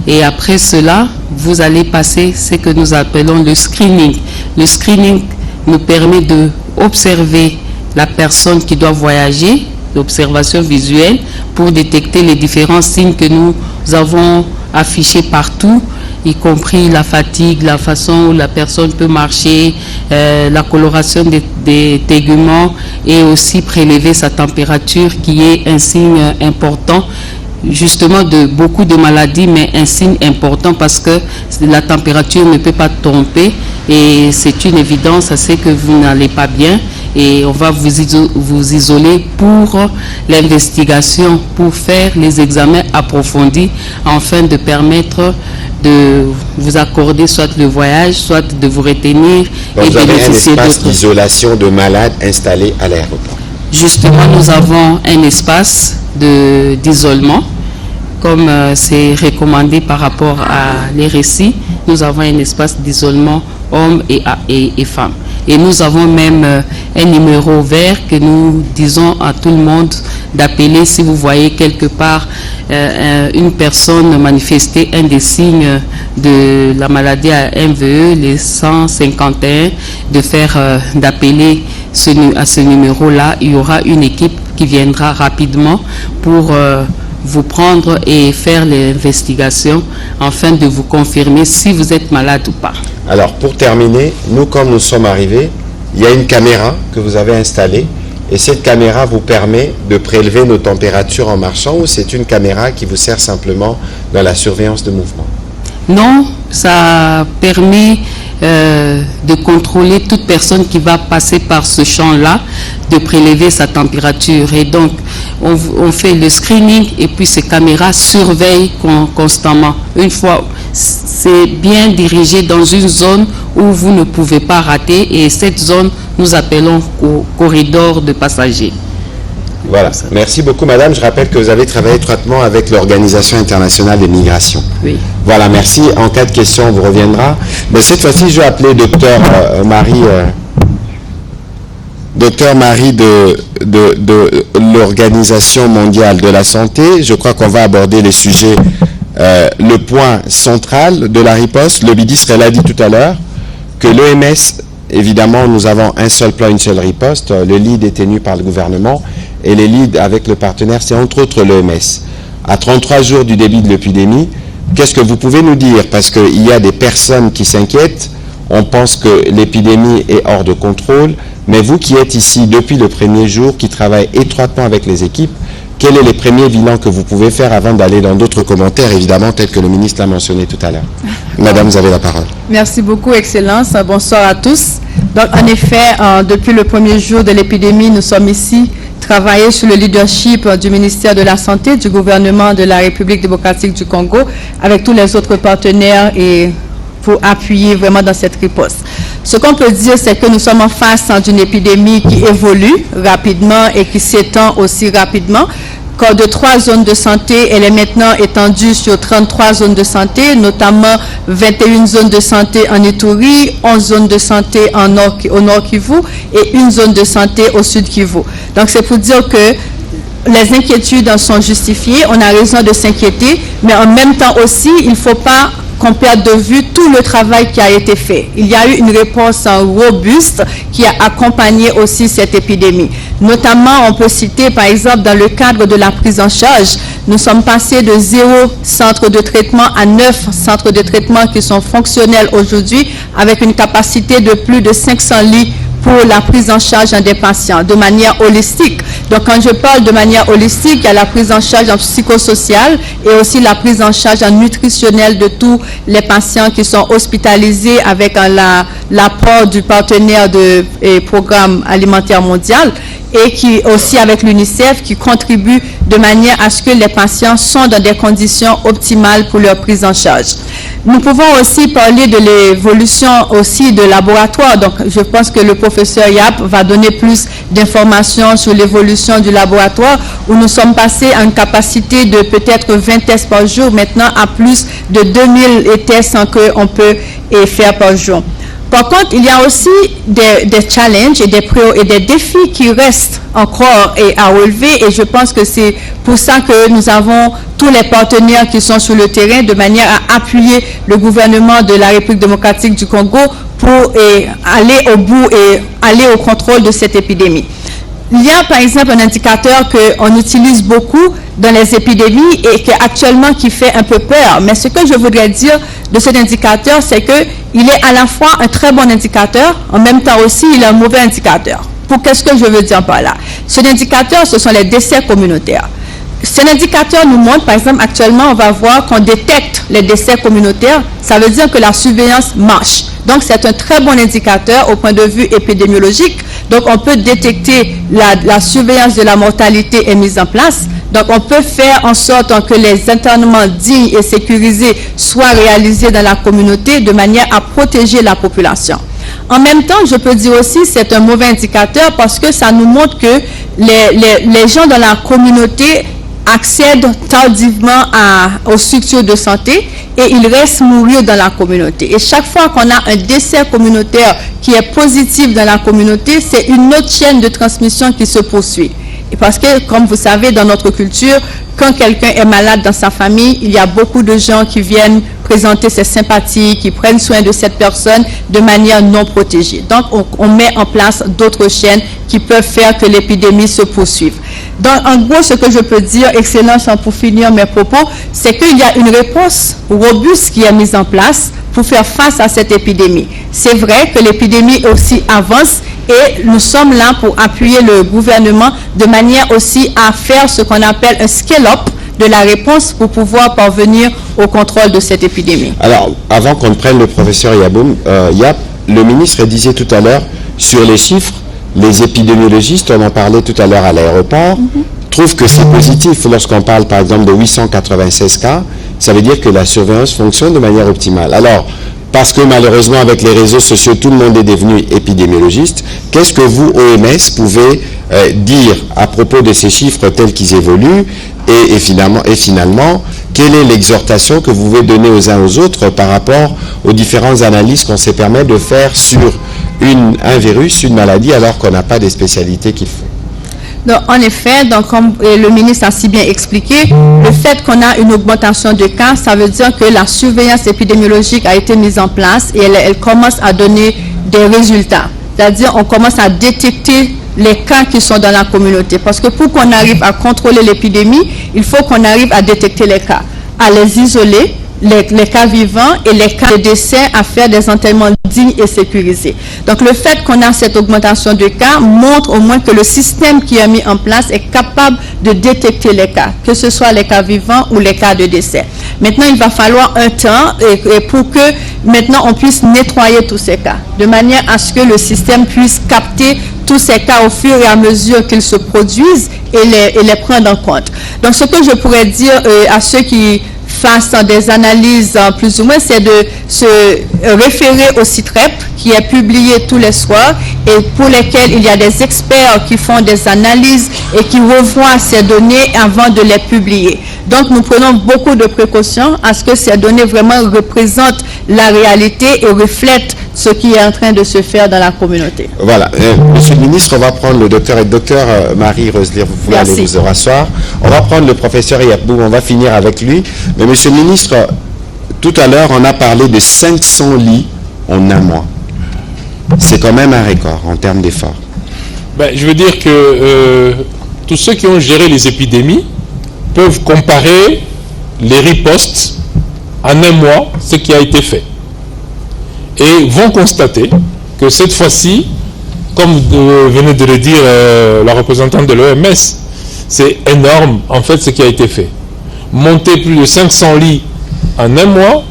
[SPEAKER 5] Et après cela, vous allez passer ce que nous appelons le screening. Le screening nous permet d'observer la personne qui doit voyager, l'observation visuelle, pour détecter les différents signes que nous avons affichés partout, y compris la fatigue, la façon où la personne peut marcher, la coloration des téguments et aussi prélever sa température qui est un signe important justement de beaucoup de maladies, mais un signe important parce que la température ne peut pas tromper et c'est une évidence à ce que vous n'allez pas bien et on va vous isoler pour l'investigation, pour faire les examens approfondis afin de permettre de vous accorder soit le voyage, soit de vous retenir.
[SPEAKER 1] Donc,
[SPEAKER 5] et
[SPEAKER 1] vous avez un espace d'isolation de malades installé à l'aéroport.
[SPEAKER 5] Justement, nous avons un espace d'isolement, comme c'est recommandé par rapport à les récits. Nous avons un espace d'isolement hommes et femmes. Et nous avons même un numéro vert que nous disons à tout le monde d'appeler si vous voyez quelque part une personne manifester un des signes de la maladie à MVE, les 151, d'appeler à ce numéro-là. Il y aura une équipe qui viendra rapidement pour vous prendre et faire l'investigation afin de vous confirmer si vous êtes malade ou pas.
[SPEAKER 1] Alors, pour terminer, nous, comme nous sommes arrivés, il y a une caméra que vous avez installée et cette caméra vous permet de prélever nos températures en marchant ou c'est une caméra qui vous sert simplement dans la surveillance de mouvement?
[SPEAKER 5] Non, ça permet de contrôler toute personne qui va passer par ce champ-là, de prélever sa température. Et donc, on fait le screening et puis ces caméras surveillent constamment. Une fois, c'est bien dirigé dans une zone où vous ne pouvez pas rater et cette zone, nous appelons corridor de passagers.
[SPEAKER 1] Voilà. Merci beaucoup, madame. Je rappelle que vous avez travaillé étroitement avec l'Organisation internationale des migrations.
[SPEAKER 5] Oui.
[SPEAKER 1] Voilà, merci. En cas de question, on vous reviendra. Mais cette fois-ci, je vais appeler docteur Marie de l'Organisation mondiale de la santé. Je crois qu'on va aborder les sujets, le point central de la riposte. Le ministre l'a dit tout à l'heure, que l'OMS, évidemment, nous avons un seul plan, une seule riposte. Le lead est tenu par le gouvernement. Et les leads avec le partenaire, c'est entre autres l'OMS. À 33 jours du début de l'épidémie, qu'est-ce que vous pouvez nous dire? Parce qu'il y a des personnes qui s'inquiètent on pense que l'épidémie est hors de contrôle, mais vous qui êtes ici depuis le premier jour, qui travaillez étroitement avec les équipes, quels sont les premiers bilans que vous pouvez faire avant d'aller dans d'autres commentaires, évidemment, tels que le ministre l'a mentionné tout à l'heure? Madame, vous avez la parole.
[SPEAKER 6] Merci beaucoup, Excellence. Bonsoir à tous. Donc, en effet, depuis le premier jour de l'épidémie, nous sommes ici, travailler sous le leadership du ministère de la Santé, du gouvernement de la République démocratique du Congo, avec tous les autres partenaires et pour appuyer vraiment dans cette riposte. Ce qu'on peut dire, c'est que nous sommes en face d'une épidémie qui évolue rapidement et qui s'étend aussi rapidement. Quand de 3 zones de santé, elle est maintenant étendue sur 33 zones de santé, notamment 21 zones de santé en Ituri, 11 zones de santé au nord Kivu et une zone de santé au sud Kivu. Donc c'est pour dire que les inquiétudes sont justifiées, on a raison de s'inquiéter, mais en même temps aussi, il ne faut pas qu'on perde de vue tout le travail qui a été fait. Il y a eu une réponse robuste qui a accompagné aussi cette épidémie. Notamment, on peut citer par exemple dans le cadre de la prise en charge, nous sommes passés de 0 centre de traitement à 9 centres de traitement qui sont fonctionnels aujourd'hui avec une capacité de plus de 500 lits pour la prise en charge des patients de manière holistique. Donc, quand je parle de manière holistique, il y a la prise en charge en psychosocial et aussi la prise en charge en nutritionnelle de tous les patients qui sont hospitalisés avec l'apport du partenaire du programme alimentaire mondial et qui aussi avec l'UNICEF qui contribue de manière à ce que les patients sont dans des conditions optimales pour leur prise en charge. Nous pouvons aussi parler de l'évolution aussi de laboratoire. Donc, je pense que le professeur Yap va donner plus d'informations sur l'évolution du laboratoire où nous sommes passés à une capacité de peut-être 20 tests par jour, maintenant à plus de 2000 tests qu'on peut faire par jour. Par contre, il y a aussi des challenges et des défis qui restent encore à relever et je pense que c'est pour ça que nous avons tous les partenaires qui sont sur le terrain de manière à appuyer le gouvernement de la République démocratique du Congo pour aller au bout et aller au contrôle de cette épidémie. Il y a par exemple un indicateur qu'on utilise beaucoup dans les épidémies et actuellement qui fait un peu peur. Mais ce que je voudrais dire de cet indicateur, c'est qu'il est à la fois un très bon indicateur, en même temps aussi il est un mauvais indicateur. Qu'est-ce que je veux dire par là? Cet indicateur, ce sont les décès communautaires. Cet indicateur nous montre, par exemple, actuellement, on va voir qu'on détecte les décès communautaires. Ça veut dire que la surveillance marche. Donc, c'est un très bon indicateur au point de vue épidémiologique. Donc, on peut détecter la surveillance de la mortalité est mise en place. Donc, on peut faire en sorte que les internements dignes et sécurisés soient réalisés dans la communauté de manière à protéger la population. En même temps, je peux dire aussi que c'est un mauvais indicateur parce que ça nous montre que les gens dans la communauté accèdent tardivement aux structures de santé et ils restent mourir dans la communauté. Et chaque fois qu'on a un décès communautaire qui est positif dans la communauté, c'est une autre chaîne de transmission qui se poursuit. Et parce que, comme vous savez, dans notre culture, quand quelqu'un est malade dans sa famille, il y a beaucoup de gens qui viennent présenter ses sympathies, qui prennent soin de cette personne de manière non protégée. Donc, on met en place d'autres chaînes qui peuvent faire que l'épidémie se poursuive. Donc, en gros, ce que je peux dire, Excellence, pour finir mes propos, c'est qu'il y a une réponse robuste qui est mise en place pour faire face à cette épidémie. C'est vrai que l'épidémie aussi avance et nous sommes là pour appuyer le gouvernement de manière aussi à faire ce qu'on appelle un scale-up de la réponse pour pouvoir parvenir au contrôle de cette épidémie.
[SPEAKER 1] Alors, avant qu'on prenne le professeur Yap, le ministre disait tout à l'heure sur les chiffres, les épidémiologistes, on en parlait tout à l'heure à l'aéroport, trouvent que c'est positif lorsqu'on parle par exemple de 896 cas, ça veut dire que la surveillance fonctionne de manière optimale. Alors, parce que malheureusement avec les réseaux sociaux, tout le monde est devenu épidémiologiste, qu'est-ce que vous, OMS, pouvez dire à propos de ces chiffres tels qu'ils évoluent et finalement, quelle est l'exhortation que vous pouvez donner aux uns aux autres par rapport aux différentes analyses qu'on se permet de faire sur un virus, une maladie, alors qu'on n'a pas des spécialités qu'il faut?
[SPEAKER 6] Donc, en effet, donc, comme le ministre a si bien expliqué, le fait qu'on a une augmentation de cas, ça veut dire que la surveillance épidémiologique a été mise en place et elle commence à donner des résultats. C'est-à-dire on commence à détecter les cas qui sont dans la communauté. Parce que pour qu'on arrive à contrôler l'épidémie, il faut qu'on arrive à détecter les cas, à les isoler les cas vivants et les cas de décès à faire des enterrements dignes et sécurisés. Donc le fait qu'on a cette augmentation de cas montre au moins que le système qui est mis en place est capable de détecter les cas, que ce soit les cas vivants ou les cas de décès. Maintenant, il va falloir un temps et pour que maintenant on puisse nettoyer tous ces cas, de manière à ce que le système puisse capter tous ces cas au fur et à mesure qu'ils se produisent et les prendre en compte. Donc ce que je pourrais dire à ceux qui fassent des analyses plus ou moins, c'est de se référer au CITREP qui est publié tous les soirs et pour lesquels il y a des experts qui font des analyses et qui revoient ces données avant de les publier. Donc nous prenons beaucoup de précautions à ce que ces données vraiment représentent la réalité et reflètent ce qui est en train de se faire dans la communauté.
[SPEAKER 1] Voilà. Monsieur le ministre, on va prendre le docteur Marie-Roselyne, vous pouvez aller vous rasseoir. On va prendre le professeur Yapbou, on va finir avec lui. Mais monsieur le ministre, tout à l'heure, on a parlé de 500 lits en un mois. C'est quand même un record en termes d'efforts.
[SPEAKER 2] Ben, je veux dire que tous ceux qui ont géré les épidémies peuvent comparer les ripostes en un mois, ce qui a été fait. Et vont constater que cette fois-ci, comme venait de le dire la représentante de l'OMS, c'est énorme en fait ce qui a été fait. Monter plus de 500 lits en un mois,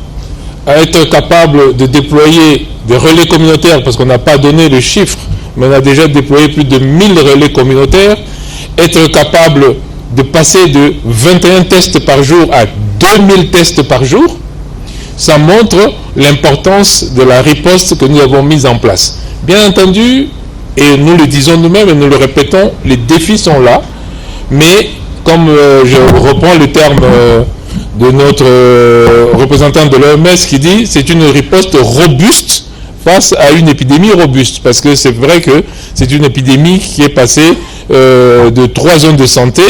[SPEAKER 2] à être capable de déployer des relais communautaires, parce qu'on n'a pas donné le chiffre, mais on a déjà déployé plus de 1000 relais communautaires, être capable de passer de 21 tests par jour à 2000 tests par jour, ça montre l'importance de la riposte que nous avons mise en place. Bien entendu, et nous le disons nous-mêmes et nous le répétons, les défis sont là, mais comme je reprends le terme de notre représentant de l'OMS qui dit c'est une riposte robuste face à une épidémie robuste, parce que c'est vrai que c'est une épidémie qui est passée de 3 zones de santé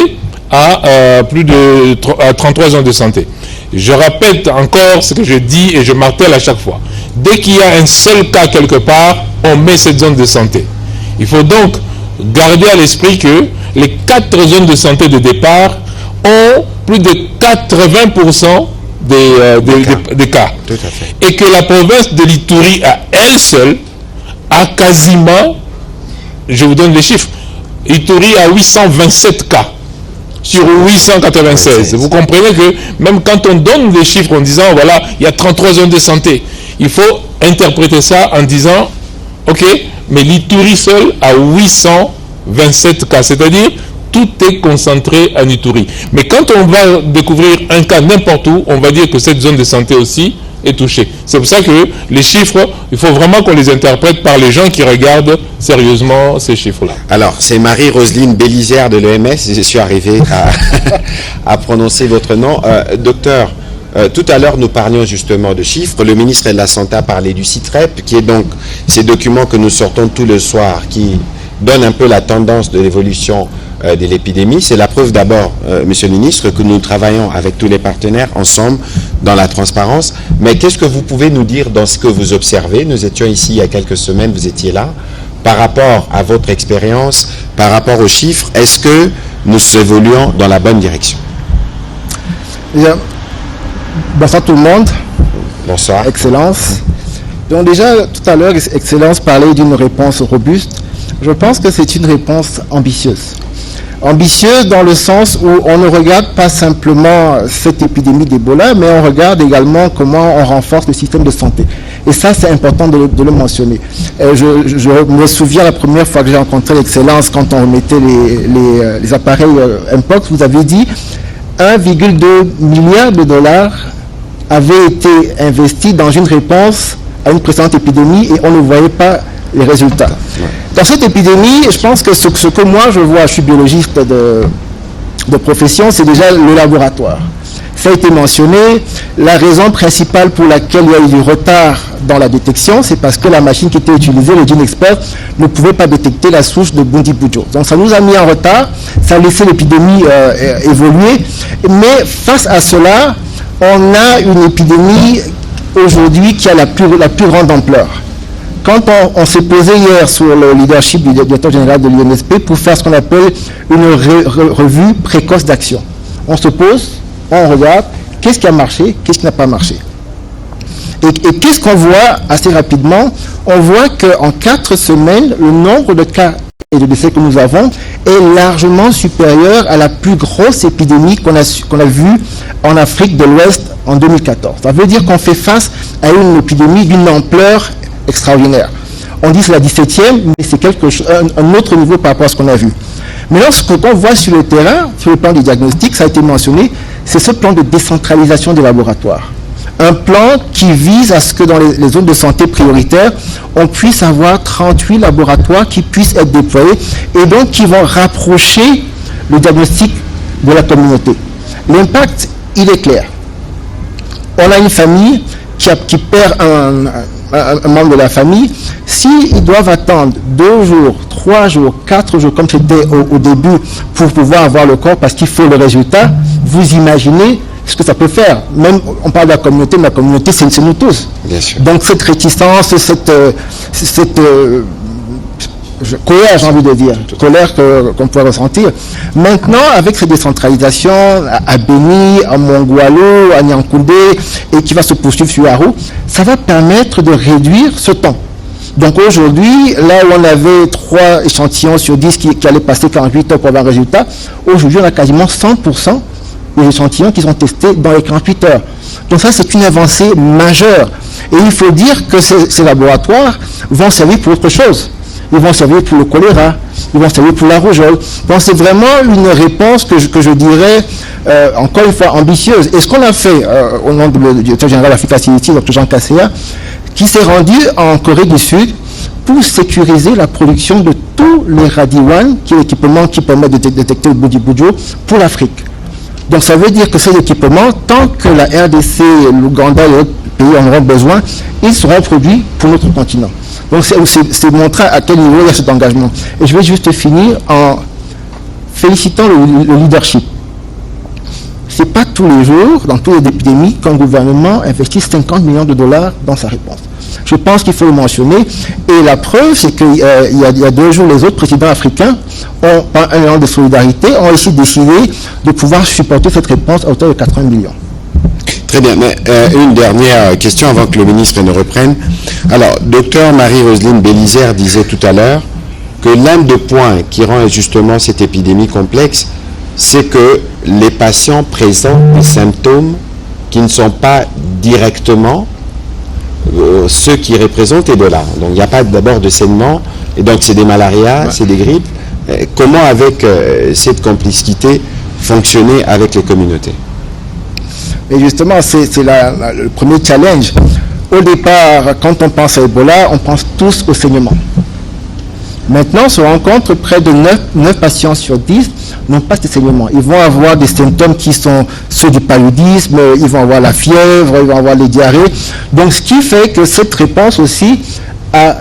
[SPEAKER 2] à plus de 33 zones de santé. Je répète encore ce que je dis et je martèle à chaque fois. Dès qu'il y a un seul cas quelque part, on met cette zone de santé. Il faut donc garder à l'esprit que les 4 zones de santé de départ ont plus de 80% des cas.
[SPEAKER 1] Tout à fait.
[SPEAKER 2] Et que la province de l'Ituri à elle seule a quasiment, je vous donne les chiffres, Ituri a 827 cas sur 896. Vous comprenez que même quand on donne des chiffres en disant voilà, il y a 33 zones de santé, il faut interpréter ça en disant ok, mais l'Ituri seul a 827 cas, c'est-à-dire tout est concentré en Ituri. Mais quand on va découvrir un cas n'importe où, on va dire que cette zone de santé aussi est touchée. C'est pour ça que les chiffres, il faut vraiment qu'on les interprète par les gens qui regardent sérieusement ces chiffres-là.
[SPEAKER 1] Alors, c'est Marie-Roselyne Bélisaire de l'OMS, je suis arrivé à prononcer votre nom. Docteur, tout à l'heure, nous parlions justement de chiffres. Le ministre de la Santé a parlé du CITREP, qui est donc ces documents que nous sortons tout le soir, qui donnent un peu la tendance de l'évolution de l'épidémie. C'est la preuve d'abord, Monsieur le ministre, que nous travaillons avec tous les partenaires ensemble dans la transparence. Mais qu'est-ce que vous pouvez nous dire dans ce que vous observez? Nous étions ici il y a quelques semaines, vous étiez là. Par rapport à votre expérience, par rapport aux chiffres, est-ce que nous évoluons dans la bonne direction?
[SPEAKER 7] Bien. Bonsoir tout le monde.
[SPEAKER 1] Bonsoir.
[SPEAKER 7] Excellence. Donc déjà, tout à l'heure, Excellence parlait d'une réponse robuste. Je pense que c'est une réponse ambitieuse. Ambitieuse dans le sens où on ne regarde pas simplement cette épidémie d'Ebola, mais on regarde également comment on renforce le système de santé. Et ça, c'est important de le mentionner. Je me souviens la première fois que j'ai rencontré l'Excellence, quand on remettait les appareils Mpox, vous avez dit 1,2 milliard de dollars avaient été investis dans une réponse à une précédente épidémie et on ne voyait pas les résultats. Dans cette épidémie, je pense que ce que moi je vois, je suis biologiste de profession, c'est déjà le laboratoire. Ça a été mentionné. La raison principale pour laquelle il y a eu du retard dans la détection, c'est parce que la machine qui était utilisée, le GeneXpert, ne pouvait pas détecter la souche de Bundibugyo. Donc ça nous a mis en retard, ça a laissé l'épidémie évoluer. Mais face à cela, on a une épidémie aujourd'hui qui a la plus grande ampleur. Quand on s'est posé hier sur le leadership du directeur général de l'INSP pour faire ce qu'on appelle une revue précoce d'action. On se pose, on regarde, qu'est-ce qui a marché, qu'est-ce qui n'a pas marché. Et qu'est-ce qu'on voit assez rapidement? On voit qu'en 4 semaines, le nombre de cas et de décès que nous avons est largement supérieur à la plus grosse épidémie qu'on a vue en Afrique de l'Ouest en 2014. Ça veut dire qu'on fait face à une épidémie d'une ampleur extraordinaire. On dit que c'est la 17e, mais c'est un autre niveau par rapport à ce qu'on a vu. Mais ce qu'on voit sur le terrain, sur le plan du diagnostic, ça a été mentionné, c'est ce plan de décentralisation des laboratoires. Un plan qui vise à ce que dans les zones de santé prioritaires, on puisse avoir 38 laboratoires qui puissent être déployés et donc qui vont rapprocher le diagnostic de la communauté. L'impact, il est clair. On a une famille qui perd un membre de la famille. S'ils doivent attendre 2 jours, 3 jours, 4 jours, comme c'était au début, pour pouvoir avoir le corps parce qu'il faut le résultat, vous imaginez ce que ça peut faire. Même, on parle de la communauté, mais la communauté, c'est nous tous.
[SPEAKER 1] Bien sûr.
[SPEAKER 7] Donc cette réticence, cette colère, j'ai envie de dire, colère qu'on peut ressentir. Maintenant, avec cette décentralisation à Béni, à Mongoualo, à Nyankoundé, et qui va se poursuivre sur Arou, ça va permettre de réduire ce temps. Donc aujourd'hui, là où on avait 3 échantillons sur 10 qui allaient passer 48 heures pour avoir un résultat, aujourd'hui on a quasiment 100% des échantillons qui sont testés dans les 48 heures. Donc ça, c'est une avancée majeure. Et il faut dire que ces laboratoires vont servir pour autre chose. Ils vont servir pour le choléra, ils vont servir pour la rougeole. Donc c'est vraiment une réponse que je dirais, encore une fois, ambitieuse. Et ce qu'on a fait au nom du directeur général d'Africa CDC, Dr Jean Kasseya, qui s'est rendu en Corée du Sud pour sécuriser la production de tous les Radi-1, qui est l'équipement qui permet de détecter le Budi-Bujo pour l'Afrique. Donc ça veut dire que ces équipements, tant que la RDC, l'Ouganda et autres pays en auront besoin, ils seront produits pour notre continent. Donc c'est montrer à quel niveau il y a cet engagement. Et je vais juste finir en félicitant le leadership. Ce n'est pas tous les jours, dans toutes les épidémies, qu'un gouvernement investit 50 millions de dollars dans sa réponse. Je pense qu'il faut le mentionner. Et la preuve, c'est qu'il y a 2 jours, les autres présidents africains, par un élan de solidarité, ont aussi décidé de pouvoir supporter cette réponse à hauteur de 80 millions.
[SPEAKER 1] Très bien, mais une dernière question avant que le ministre ne reprenne. Alors, docteur Marie-Roseline Bélisère disait tout à l'heure que l'un des points qui rend justement cette épidémie complexe, c'est que les patients présentent des symptômes qui ne sont pas directement ceux qui représentent Ebola. Donc il n'y a pas d'abord de saignement, et donc c'est des malarias, c'est des grippes. Comment avec cette complicité fonctionner avec les communautés?
[SPEAKER 7] Et justement, c'est le premier challenge. Au départ, quand on pense à Ebola, on pense tous au saignement. Maintenant, on se rend compte que près de 9 patients sur 10 n'ont pas de saignement. Ils vont avoir des symptômes qui sont ceux du paludisme, ils vont avoir la fièvre, ils vont avoir les diarrhées. Donc, ce qui fait que cette réponse aussi a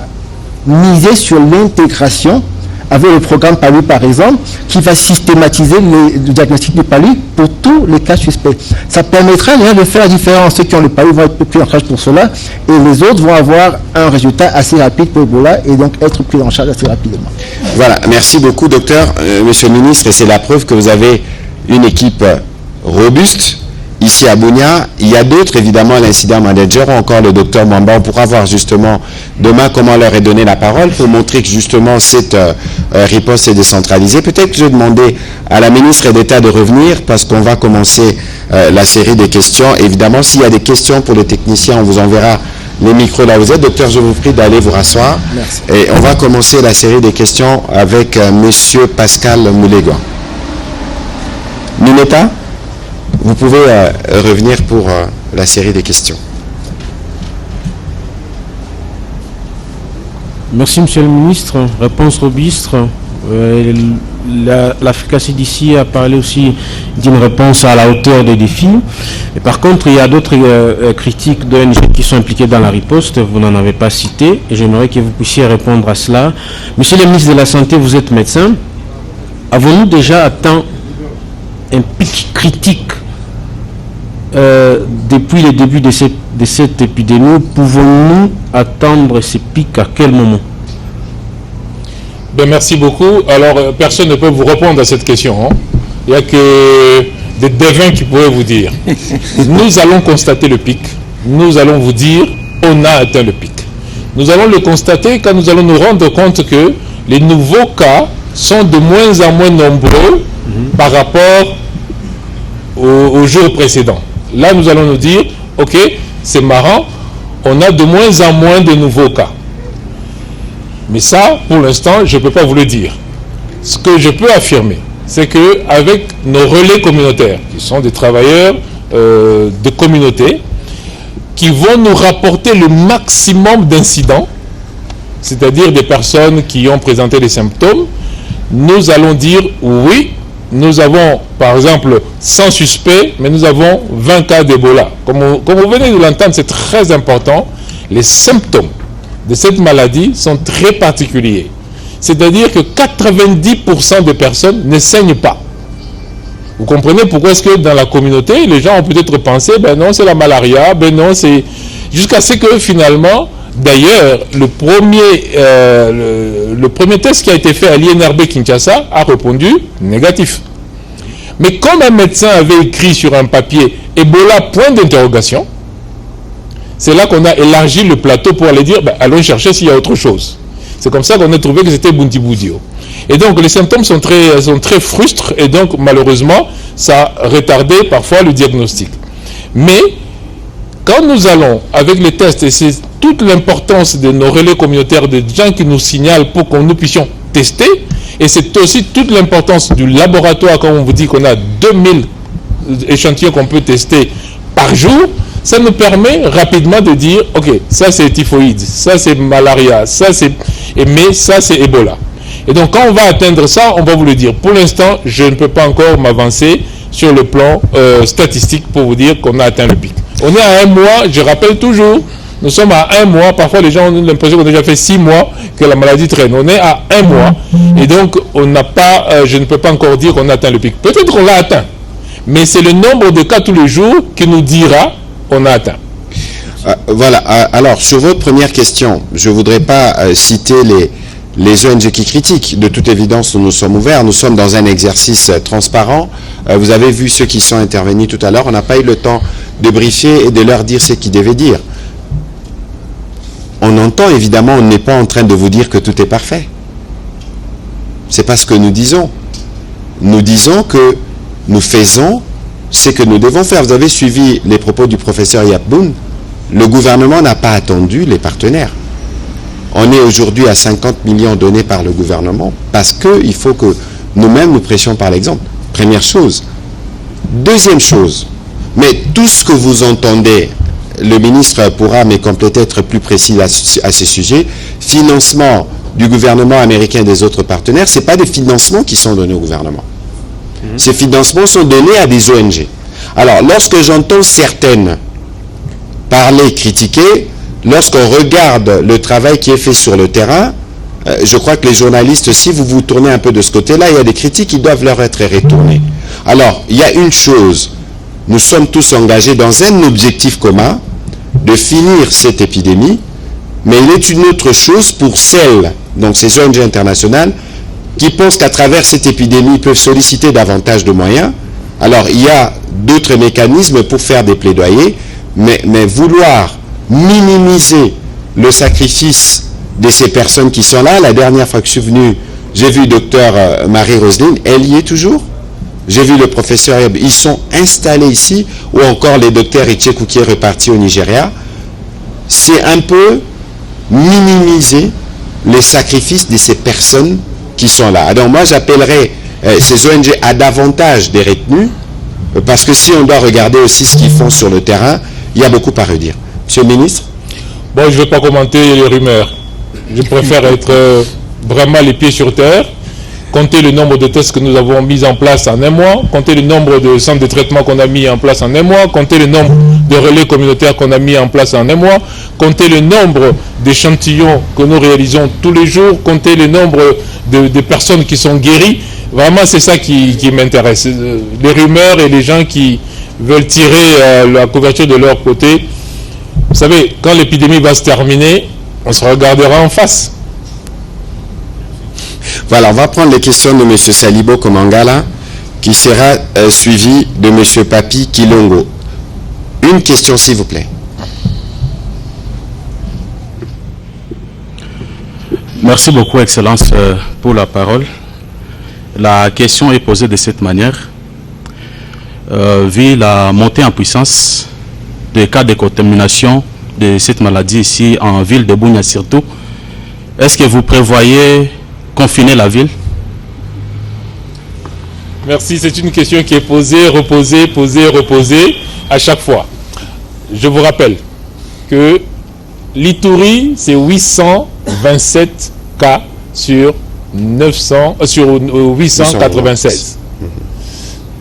[SPEAKER 7] misé sur l'intégration avec le programme PALU, par exemple, qui va systématiser le diagnostic du PALU pour tous les cas suspects. Ça permettra de faire la différence. Ceux qui ont le PALU vont être pris en charge pour cela, et les autres vont avoir un résultat assez rapide pour Ebola, et donc être pris en charge assez rapidement.
[SPEAKER 1] Voilà, merci beaucoup, docteur. Monsieur le ministre, et c'est la preuve que vous avez une équipe robuste ici à Bunia. Il y a d'autres, évidemment, l'incident manager, ou encore le docteur Mamba. On pourra voir justement demain comment leur est donné la parole pour montrer que justement cette riposte est décentralisée. Peut-être que je vais demander à la ministre d'État de revenir parce qu'on va commencer la série des questions. Évidemment, s'il y a des questions pour les techniciens, on vous enverra les micros là où vous êtes. Docteur, je vous prie d'aller vous rasseoir.
[SPEAKER 7] Merci.
[SPEAKER 1] Et on va commencer la série des questions avec monsieur Pascal Moulegua. Mineta, vous pouvez revenir pour la série des questions.
[SPEAKER 8] Merci, Monsieur le Ministre. Réponse robuste. L'Africa CDC a parlé aussi d'une réponse à la hauteur des défis. Et par contre, il y a d'autres critiques d'ONG qui sont impliquées dans la riposte. Vous n'en avez pas cité. Et j'aimerais que vous puissiez répondre à cela. Monsieur le ministre de la Santé, vous êtes médecin. Avons-nous déjà atteint un pic critique depuis le début de cette épidémie? Pouvons-nous attendre ce pic à quel moment?
[SPEAKER 2] Ben, merci beaucoup. Alors, personne ne peut vous répondre à cette question. Hein. Il n'y a que des devins qui pourraient vous dire. Nous allons constater le pic. Nous allons vous dire, on a atteint le pic. Nous allons le constater quand nous allons nous rendre compte que les nouveaux cas sont de moins en moins nombreux par rapport au jour précédent. Là, nous allons nous dire, ok, c'est marrant, on a de moins en moins de nouveaux cas. Mais ça, pour l'instant, je ne peux pas vous le dire. Ce que je peux affirmer, c'est qu'avec nos relais communautaires, qui sont des travailleurs de communauté, qui vont nous rapporter le maximum d'incidents, c'est-à-dire des personnes qui ont présenté des symptômes, nous allons dire oui, nous avons par exemple 100 suspects, mais nous avons 20 cas d'Ebola. Comme vous venez de l'entendre, c'est très important, les symptômes de cette maladie sont très particuliers. C'est-à-dire que 90% des personnes ne saignent pas. Vous comprenez pourquoi est-ce que dans la communauté, les gens ont peut-être pensé, ben non, c'est la malaria, ben non, c'est... Jusqu'à ce que finalement, d'ailleurs, le premier test qui a été fait à l'INRB Kinshasa a répondu négatif. Mais comme un médecin avait écrit sur un papier « Ebola, point d'interrogation », c'est là qu'on a élargi le plateau pour aller dire ben, « allons chercher s'il y a autre chose ». C'est comme ça qu'on a trouvé que c'était Buntiboudio. Et donc les symptômes sont très frustres et donc malheureusement ça a retardé parfois le diagnostic. Mais quand nous allons avec les tests, et c'est toute l'importance de nos relais communautaires, des gens qui nous signalent pour que nous puissions tester, et c'est aussi toute l'importance du laboratoire quand on vous dit qu'on a 2000 échantillons qu'on peut tester par jour, ça nous permet rapidement de dire ok, ça c'est typhoïde, ça c'est malaria, mais ça c'est Ebola. Et donc quand on va atteindre ça, on va vous le dire. Pour l'instant, je ne peux pas encore m'avancer sur le plan statistique pour vous dire qu'on a atteint le pic. On est à 1 mois, je rappelle toujours, nous sommes à 1 mois, parfois les gens ont l'impression qu'on a déjà fait 6 mois que la maladie traîne. On est à 1 mois et donc on n'a pas, je ne peux pas encore dire qu'on a atteint le pic. Peut-être qu'on l'a atteint, mais c'est le nombre de cas tous les jours qui nous dira qu'on a atteint.
[SPEAKER 1] Voilà, alors sur votre première question, je ne voudrais pas citer les ONG qui critiquent. De toute évidence, nous sommes ouverts, nous sommes dans un exercice transparent. Vous avez vu ceux qui sont intervenus tout à l'heure, on n'a pas eu le temps de briefer et de leur dire ce qu'ils devaient dire. On entend évidemment, on n'est pas en train de vous dire que tout est parfait. C'est pas ce que nous disons. Nous disons que nous faisons ce que nous devons faire. Vous avez suivi les propos du professeur Yapboun. Le gouvernement n'a pas attendu les partenaires. On est aujourd'hui à 50 millions donnés par le gouvernement parce qu'il faut que nous-mêmes nous prêchions par l'exemple. Première chose. Deuxième chose, mais tout ce que vous entendez, le ministre pourra me compléter, être plus précis à ce sujet, financement du gouvernement américain et des autres partenaires, ce n'est pas des financements qui sont donnés au gouvernement. Ces financements sont donnés à des ONG. Alors, lorsque j'entends certaines parler, critiquer, lorsqu'on regarde le travail qui est fait sur le terrain, je crois que les journalistes, si vous vous tournez un peu de ce côté-là, il y a des critiques qui doivent leur être retournées. Alors, il y a une chose, nous sommes tous engagés dans un objectif commun, de finir cette épidémie, mais il est une autre chose pour celles, donc ces ONG internationales, qui pensent qu'à travers cette épidémie, ils peuvent solliciter davantage de moyens. Alors, il y a d'autres mécanismes pour faire des plaidoyers, mais vouloir minimiser le sacrifice de ces personnes qui sont là. La dernière fois que je suis venu, j'ai vu docteur Marie-Roseline, elle y est toujours. J'ai vu le professeur, ils sont installés ici, ou encore les docteurs Etchekou qui est reparti au Nigeria. C'est un peu minimiser les sacrifices de ces personnes qui sont là. Donc moi j'appellerais ces ONG à davantage des retenues, parce que si on doit regarder aussi ce qu'ils font sur le terrain, il y a beaucoup à redire. Monsieur le ministre?
[SPEAKER 2] Bon, je ne vais pas commenter les rumeurs. Je préfère être vraiment les pieds sur terre, compter le nombre de tests que nous avons mis en place en 1 mois, compter le nombre de centres de traitement qu'on a mis en place en 1 mois, compter le nombre de relais communautaires qu'on a mis en place en 1 mois, compter le nombre d'échantillons que nous réalisons tous les jours, compter le nombre de personnes qui sont guéries. Vraiment, c'est ça qui m'intéresse. Les rumeurs et les gens qui veulent tirer la couverture de leur côté. Vous savez, quand l'épidémie va se terminer, on se regardera en face.
[SPEAKER 1] Voilà, on va prendre les questions de M. Salibo Komangala, qui sera suivi de M. Papi Kilongo. Une question, s'il vous plaît.
[SPEAKER 9] Merci beaucoup, Excellence, pour la parole. La question est posée de cette manière. Vu la montée en puissance des cas de contamination de cette maladie ici en ville de Bunia surtout, est-ce que vous prévoyez confiner la ville?
[SPEAKER 2] Merci, c'est une question qui est posée, reposée, posée, reposée à chaque fois. Je vous rappelle que l'Ituri, c'est 827 cas sur 896.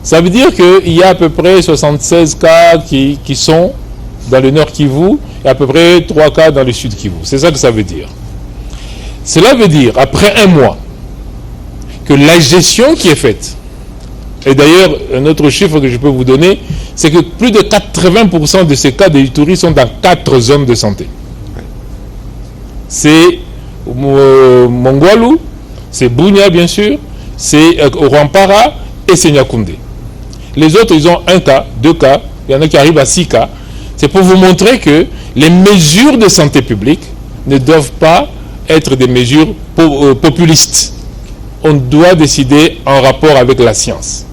[SPEAKER 2] Ça veut dire qu'il y a à peu près 76 cas qui sont dans le nord Kivu et à peu près 3 cas dans le sud Kivu. C'est ça que ça veut dire. Cela veut dire, après un mois, que la gestion qui est faite, et d'ailleurs, un autre chiffre que je peux vous donner, c'est que plus de 80% de ces cas de l'Ituri sont dans 4 zones de santé. C'est Mongwalu, c'est Bunia bien sûr, c'est Rwampara et c'est Nyakoundé. Les autres, ils ont 1 cas, 2 cas, il y en a qui arrivent à 6 cas. C'est pour vous montrer que les mesures de santé publique ne doivent pas être des mesures populistes. On doit décider en rapport avec la science.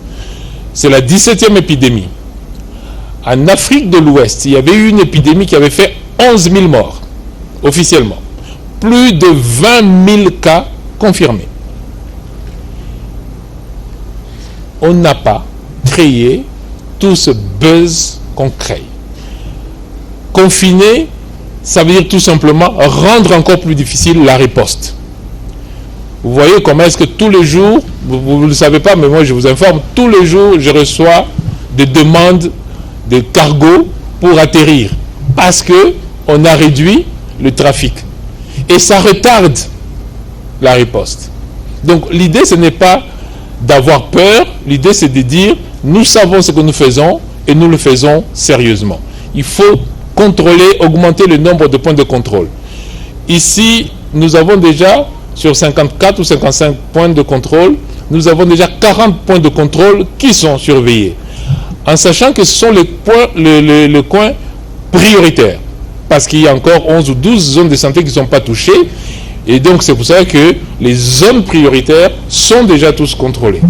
[SPEAKER 2] C'est la 17e épidémie. En Afrique de l'Ouest, il y avait eu une épidémie qui avait fait 11 000 morts, officiellement. Plus de 20 000 cas confirmés. On n'a pas créé tout ce buzz qu'on crée. Confiner, ça veut dire tout simplement rendre encore plus difficile la riposte. Vous voyez comment est-ce que tous les jours, vous ne le savez pas, mais moi je vous informe, tous les jours je reçois des demandes de cargo pour atterrir parce qu'on a réduit le trafic. Et ça retarde la riposte. Donc l'idée ce n'est pas d'avoir peur, l'idée c'est de dire nous savons ce que nous faisons et nous le faisons sérieusement. Il faut contrôler, augmenter le nombre de points de contrôle. Ici, nous avons déjà, sur 54 ou 55 points de contrôle, nous avons déjà 40 points de contrôle qui sont surveillés. En sachant que ce sont les points, le coin prioritaire. Parce qu'il y a encore 11 ou 12 zones de santé qui ne sont pas touchées. Et donc, c'est pour ça que les zones prioritaires sont déjà tous contrôlées.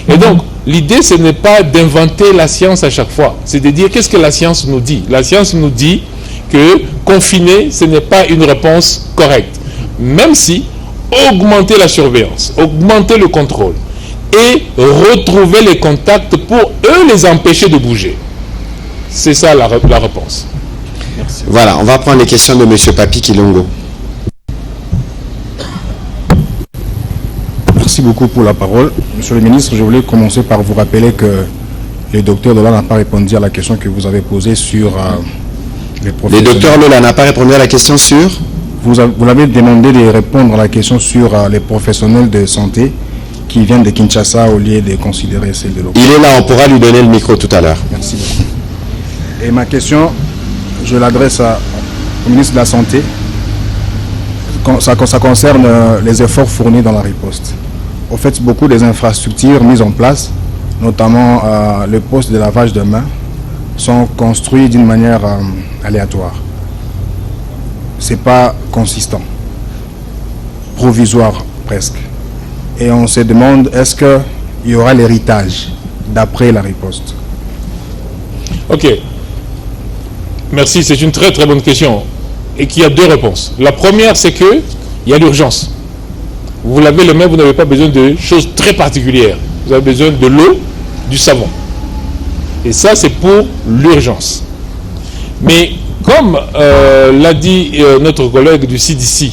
[SPEAKER 2] Et donc, l'idée, ce n'est pas d'inventer la science à chaque fois. C'est de dire, qu'est-ce que la science nous dit? La science nous dit que confiner, ce n'est pas une réponse correcte. Même si augmenter la surveillance, augmenter le contrôle et retrouver les contacts pour eux les empêcher de bouger. C'est ça la réponse. Merci.
[SPEAKER 1] Voilà, on va prendre les questions de M. Papi Kilongo.
[SPEAKER 10] Merci beaucoup pour la parole. Monsieur le ministre, je voulais commencer par vous rappeler que le docteur Lola n'a pas répondu à la question que vous avez posée sur les professionnels.
[SPEAKER 1] Le docteur Lola n'a pas répondu à la question sur...
[SPEAKER 10] Vous l'avez demandé de répondre à la question sur les professionnels de santé qui viennent de Kinshasa au lieu de considérer celle de l'hôpital.
[SPEAKER 1] Il est là, on pourra lui donner le micro tout à l'heure.
[SPEAKER 10] Merci beaucoup. Et ma question, je l'adresse au ministre de la Santé. Ça concerne les efforts fournis dans la riposte. Au fait, beaucoup des infrastructures mises en place, notamment le poste de lavage de mains, sont construits d'une manière aléatoire. C'est pas consistant, provisoire presque. Et on se demande, est-ce qu'il y aura l'héritage d'après la riposte?
[SPEAKER 2] Ok. Merci, c'est une très très bonne question et qui a 2 réponses. La première, c'est qu'il y a l'urgence. Vous lavez les mains, vous n'avez pas besoin de choses très particulières. Vous avez besoin de l'eau, du savon. Et ça, c'est pour l'urgence. Mais comme l'a dit notre collègue du CDC,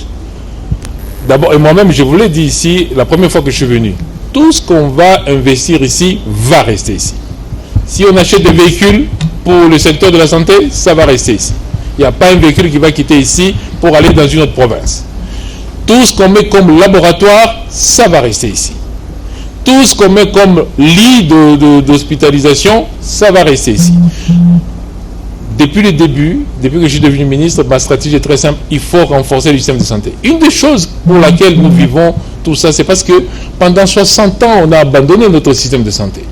[SPEAKER 2] d'abord, et moi-même, je vous l'ai dit ici, la première fois que je suis venu, tout ce qu'on va investir ici va rester ici. Si on achète des véhicules pour le secteur de la santé, ça va rester ici. Il n'y a pas un véhicule qui va quitter ici pour aller dans une autre province. Tout ce qu'on met comme laboratoire, ça va rester ici. Tout ce qu'on met comme lit d'hospitalisation, ça va rester ici. Depuis le début, depuis que je suis devenu ministre, ma stratégie est très simple. Il faut renforcer le système de santé. Une des choses pour laquelle nous vivons tout ça, c'est parce que pendant 60 ans, on a abandonné notre système de santé.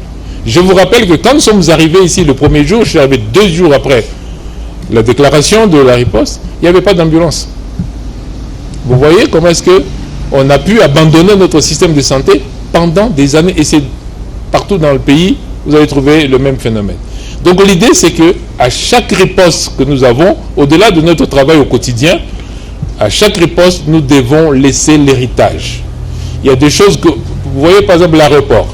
[SPEAKER 2] Je vous rappelle que quand nous sommes arrivés ici le premier jour, je suis arrivé 2 jours après la déclaration de la riposte, il n'y avait pas d'ambulance. Vous voyez comment est-ce qu'on a pu abandonner notre système de santé pendant des années, et c'est partout dans le pays, vous allez trouver le même phénomène. Donc l'idée, c'est que à chaque riposte que nous avons, au-delà de notre travail au quotidien, à chaque riposte, nous devons laisser l'héritage. Il y a des choses que, vous voyez par exemple l'aéroport.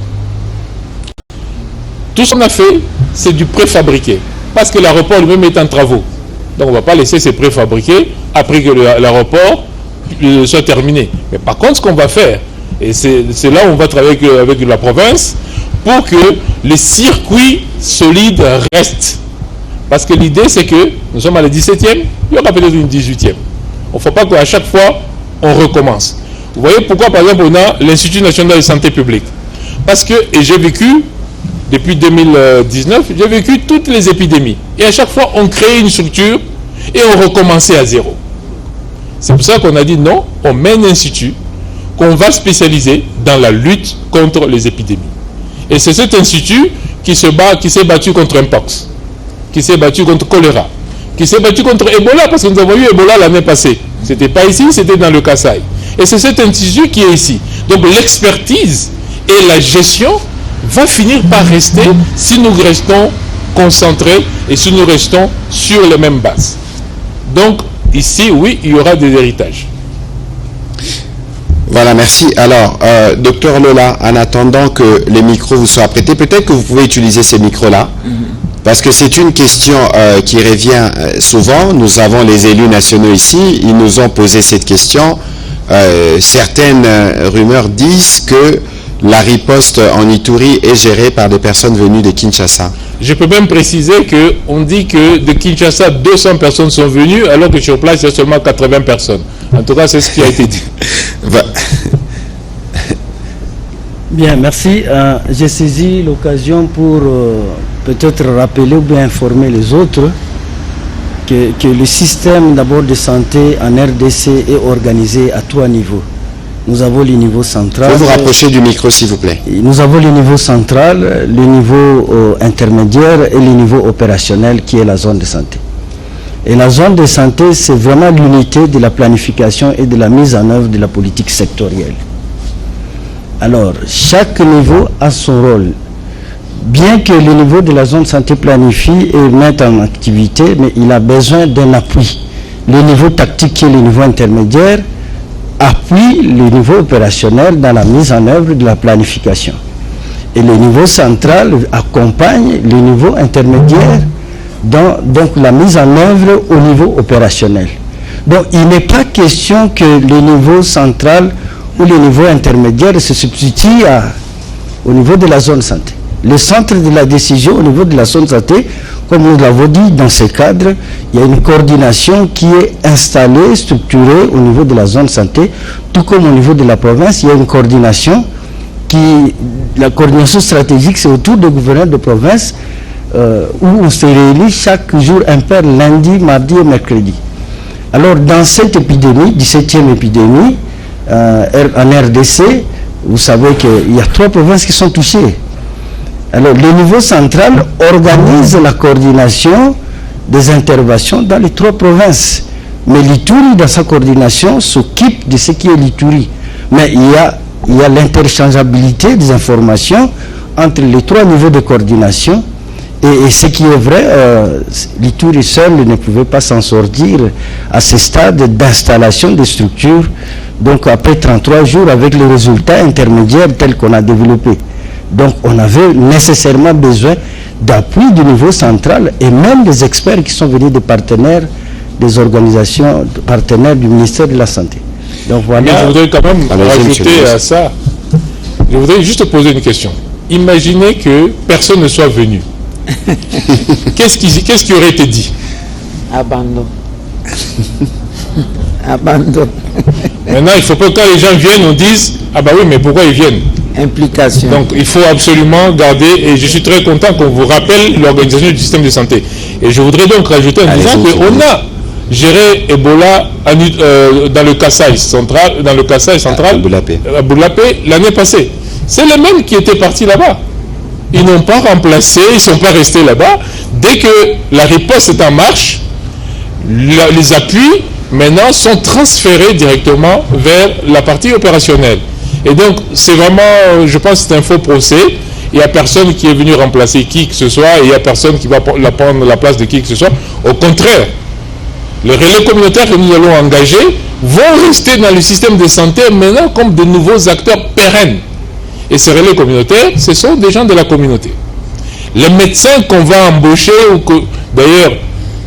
[SPEAKER 2] Tout ce qu'on a fait, c'est du préfabriqué. Parce que l'aéroport lui-même est en travaux. Donc on ne va pas laisser ces préfabriqués après que l'aéroport soit terminé. Mais par contre, ce qu'on va faire, et c'est là où on va travailler avec la province, pour que les circuits solides restent. Parce que l'idée, c'est que nous sommes à la 17e, il y aura peut-être une 18e. Il ne faut pas qu'à chaque fois, on recommence. Vous voyez pourquoi, par exemple, on a l'Institut national de santé publique. Parce que, et j'ai vécu, depuis 2019, j'ai vécu toutes les épidémies. Et à chaque fois, on créait une structure et on recommençait à zéro. C'est pour ça qu'on a dit non, on met un institut qu'on va spécialiser dans la lutte contre les épidémies. Et c'est cet institut qui s'est battu contre Mpox, qui s'est battu contre choléra, qui s'est battu contre Ebola, parce que nous avons eu Ebola l'année passée. Ce n'était pas ici, c'était dans le Kasaï. Et c'est cet institut qui est ici. Donc l'expertise et la gestion va finir par rester si nous restons concentrés et si nous restons sur les mêmes bases. Donc ici, oui, il y aura des héritages.
[SPEAKER 1] Voilà, merci. Alors, docteur Lola, en attendant que les micros vous soient prêtés, peut-être que vous pouvez utiliser ces micros-là, parce que c'est une question qui revient souvent. Nous avons les élus nationaux ici, ils nous ont posé cette question. Certaines rumeurs disent que la riposte en Ituri est gérée par des personnes venues de Kinshasa.
[SPEAKER 2] Je peux même préciser qu'on dit que de Kinshasa, 200 personnes sont venues, alors que sur place, il y a seulement 80 personnes. En tout cas, c'est ce qui a été dit.
[SPEAKER 4] Bien, merci. J'ai saisi l'occasion pour peut-être rappeler ou bien informer les autres que le système d'abord de santé en RDC est organisé à 3 niveaux. Nous avons le niveau central.
[SPEAKER 1] Vous vous rapprocher du micro, s'il vous plaît.
[SPEAKER 4] Nous avons le niveau central, le niveau intermédiaire et le niveau opérationnel qui est la zone de santé. Et la zone de santé, c'est vraiment l'unité de la planification et de la mise en œuvre de la politique sectorielle. Alors, chaque niveau a son rôle. Bien que le niveau de la zone de santé planifie et mette en activité, mais il a besoin d'un appui. Le niveau tactique qui est le niveau intermédiaire appuie le niveau opérationnel dans la mise en œuvre de la planification. Et le niveau central accompagne le niveau intermédiaire dans donc la mise en œuvre au niveau opérationnel. Donc il n'est pas question que le niveau central ou le niveau intermédiaire se substitue au niveau de la zone santé. Le centre de la décision au niveau de la zone santé, comme nous l'avons dit, dans ce cadre, il y a une coordination qui est installée, structurée au niveau de la zone santé, tout comme au niveau de la province, il y a une coordination la coordination stratégique, c'est autour des gouverneurs de province où on se réunit chaque jour impair, lundi, mardi et mercredi. Alors dans cette épidémie, 17e épidémie, en RDC, vous savez qu'il y a 3 provinces qui sont touchées. Alors, le niveau central organise la coordination des interventions dans les 3 provinces. Mais l'Ituri, dans sa coordination, s'occupe de ce qui est l'Ituri. Mais il y a l'interchangeabilité des informations entre les 3 niveaux de coordination. Et ce qui est vrai, l'Ituri seul ne pouvait pas s'en sortir à ce stade d'installation des structures. Donc, après 33 jours, avec les résultats intermédiaires tels qu'on a développés. Donc on avait nécessairement besoin d'appui du niveau central et même des experts qui sont venus des partenaires, des organisations partenaires du ministère de la Santé. Donc voilà.
[SPEAKER 2] Mais je voudrais quand même rajouter à ça, je voudrais juste poser une question. Imaginez que personne ne soit venu. Qu'est-ce qui aurait été dit?
[SPEAKER 3] Abandon. Abandon.
[SPEAKER 2] Maintenant, il ne faut pas que quand les gens viennent, on dise « Ah bah oui, mais pourquoi ils viennent ?»
[SPEAKER 3] Implication.
[SPEAKER 2] Donc il faut absolument garder, et je suis très content qu'on vous rappelle l'organisation du système de santé. Et je voudrais donc rajouter en disant qu'on a géré Ebola dans le Kasaï central, à Boulapé l'année passée. C'est les mêmes qui étaient partis là-bas. Ils n'ont pas remplacé, ils ne sont pas restés là-bas. Dès que la riposte est en marche, les appuis, maintenant, sont transférés directement vers la partie opérationnelle. Et donc, c'est vraiment, je pense que c'est un faux procès. Il n'y a personne qui est venu remplacer qui que ce soit, et il n'y a personne qui va prendre la place de qui que ce soit. Au contraire, les relais communautaires que nous allons engager vont rester dans le système de santé maintenant comme de nouveaux acteurs pérennes. Et ces relais communautaires, ce sont des gens de la communauté. Les médecins qu'on va embaucher, d'ailleurs,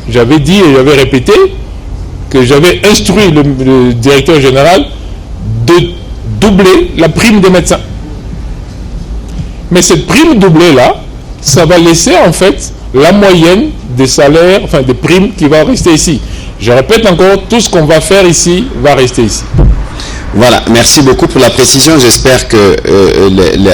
[SPEAKER 2] j'avais dit et j'avais répété que j'avais instruit le directeur général de doubler la prime des médecins. Mais cette prime doublée-là, ça va laisser en fait la moyenne des salaires, enfin des primes qui va rester ici. Je répète encore, tout ce qu'on va faire ici va rester ici.
[SPEAKER 1] Voilà, merci beaucoup pour la précision. J'espère que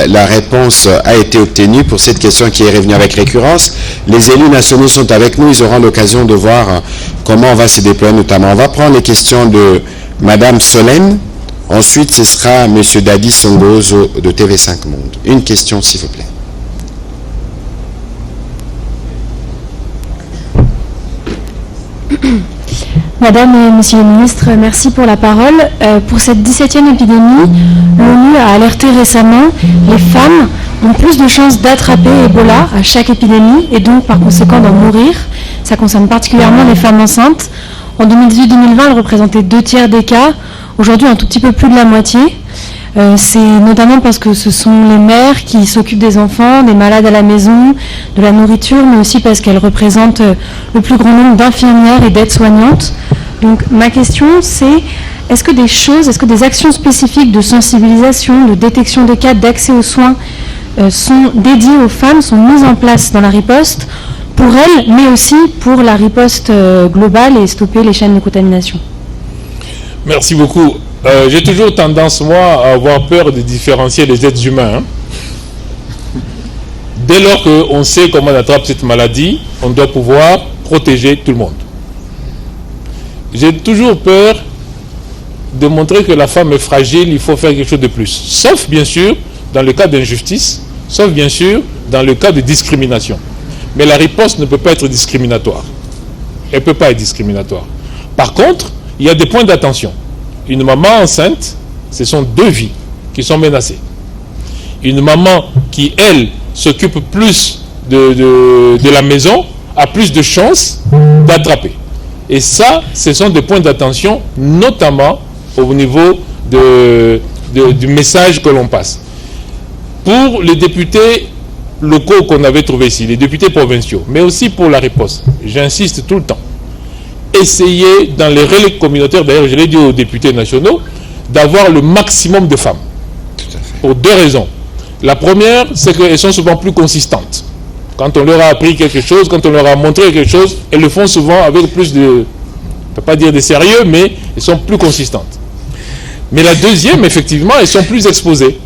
[SPEAKER 1] la réponse a été obtenue pour cette question qui est revenue avec récurrence. Les élus nationaux sont avec nous, ils auront l'occasion de voir comment on va se déployer notamment. On va prendre les questions de Madame Solène. Ensuite, ce sera M. Dadi Songozo de TV5 Monde. Une question, s'il vous plaît.
[SPEAKER 11] Madame et Monsieur le Ministre, merci pour la parole. Pour cette 17e épidémie, l'ONU a alerté récemment, les femmes ont plus de chances d'attraper Ebola à chaque épidémie et donc par conséquent d'en mourir. Ça concerne particulièrement les femmes enceintes. En 2018-2020, elles représentaient 2/3 des cas. Aujourd'hui, un tout petit peu plus de la moitié. C'est notamment parce que ce sont les mères qui s'occupent des enfants, des malades à la maison, de la nourriture, mais aussi parce qu'elles représentent le plus grand nombre d'infirmières et d'aides-soignantes. Donc ma question c'est, est-ce que des actions spécifiques de sensibilisation, de détection des cas, d'accès aux soins sont dédiées aux femmes, sont mises en place dans la riposte pour elles, mais aussi pour la riposte globale et stopper les chaînes de contamination?
[SPEAKER 2] Merci beaucoup. J'ai toujours tendance, moi, à avoir peur de différencier les êtres humains. Hein. Dès lors qu'on sait comment on attrape cette maladie, on doit pouvoir protéger tout le monde. J'ai toujours peur de montrer que la femme est fragile, il faut faire quelque chose de plus. Sauf, bien sûr, dans le cas d'injustice, sauf, bien sûr, dans le cas de discrimination. Mais la riposte ne peut pas être discriminatoire. Elle ne peut pas être discriminatoire. Par contre, il y a des points d'attention. Une maman enceinte, ce sont 2 vies qui sont menacées. Une maman qui, elle, s'occupe plus de la maison, a plus de chances d'attraper. Et ça, ce sont des points d'attention, notamment au niveau du message que l'on passe. Pour les députés locaux qu'on avait trouvés ici, les députés provinciaux, mais aussi pour la riposte, j'insiste tout le temps. Essayez dans les relais communautaires, d'ailleurs je l'ai dit aux députés nationaux, d'avoir le maximum de femmes.
[SPEAKER 1] Tout à fait.
[SPEAKER 2] Pour 2 raisons. La première, c'est qu'elles sont souvent plus consistantes. Quand on leur a appris quelque chose, quand on leur a montré quelque chose, elles le font souvent avec plus de, je ne peux pas dire de sérieux, mais elles sont plus consistantes. Mais la deuxième, effectivement, elles sont plus exposées.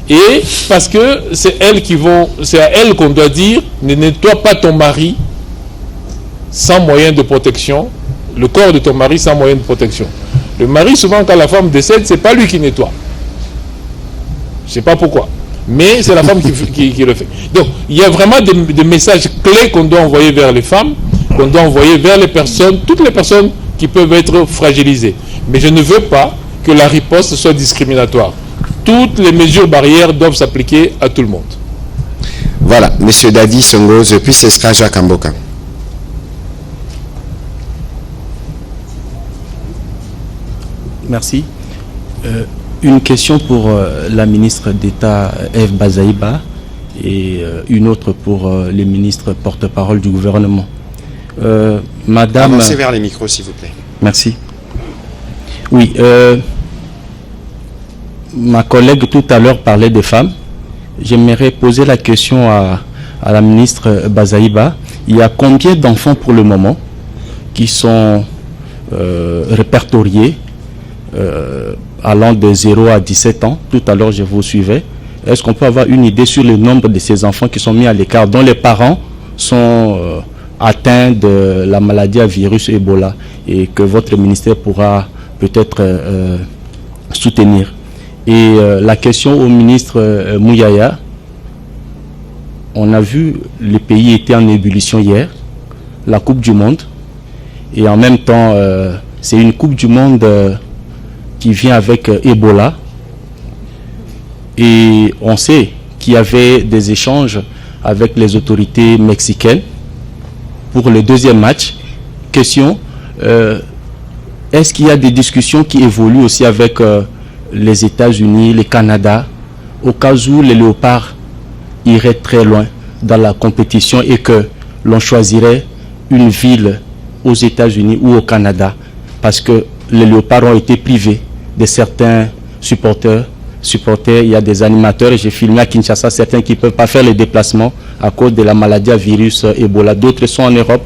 [SPEAKER 2] Et parce que c'est à elles qu'on doit dire, ne nettoie pas ton mari sans moyen de protection, le corps de ton mari sans moyen de protection. Le mari, souvent, quand la femme décède, c'est pas lui qui nettoie. Je ne sais pas pourquoi. Mais c'est la femme qui le fait. Donc, il y a vraiment des messages clés qu'on doit envoyer vers les femmes, qu'on doit envoyer vers les personnes, toutes les personnes qui peuvent être fragilisées. Mais je ne veux pas que la riposte soit discriminatoire. Toutes les mesures barrières doivent s'appliquer à tout le monde.
[SPEAKER 1] Voilà, M. Dadi Songozo, puis ce sera Jacques Amboka.
[SPEAKER 12] Merci. Une question pour la ministre d'État Eve Bazaïba et une autre pour les ministres porte-parole du gouvernement. Madame...
[SPEAKER 1] Avancez vers les micros, s'il vous plaît.
[SPEAKER 12] Merci. Oui, ma collègue tout à l'heure parlait des femmes. J'aimerais poser la question à la ministre Bazaïba. Il y a combien d'enfants pour le moment qui sont répertoriés allant de 0 à 17 ans. Tout à l'heure, je vous suivais. Est-ce qu'on peut avoir une idée sur le nombre de ces enfants qui sont mis à l'écart, dont les parents sont atteints de la maladie à virus Ebola et que votre ministère pourra peut-être soutenir? Et la question au ministre Mouyaya, on a vu le pays était en ébullition hier, la Coupe du Monde, et en même temps, c'est une Coupe du Monde qui vient avec Ebola, et on sait qu'il y avait des échanges avec les autorités mexicaines pour le deuxième match. Question, est-ce qu'il y a des discussions qui évoluent aussi avec les États-Unis, le Canada, au cas où les léopards iraient très loin dans la compétition et que l'on choisirait une ville aux États-Unis ou au Canada parce que les léopards ont été privés de certains supporters, il y a des animateurs, et j'ai filmé à Kinshasa certains qui ne peuvent pas faire les déplacements à cause de la maladie à virus Ebola. D'autres sont en Europe.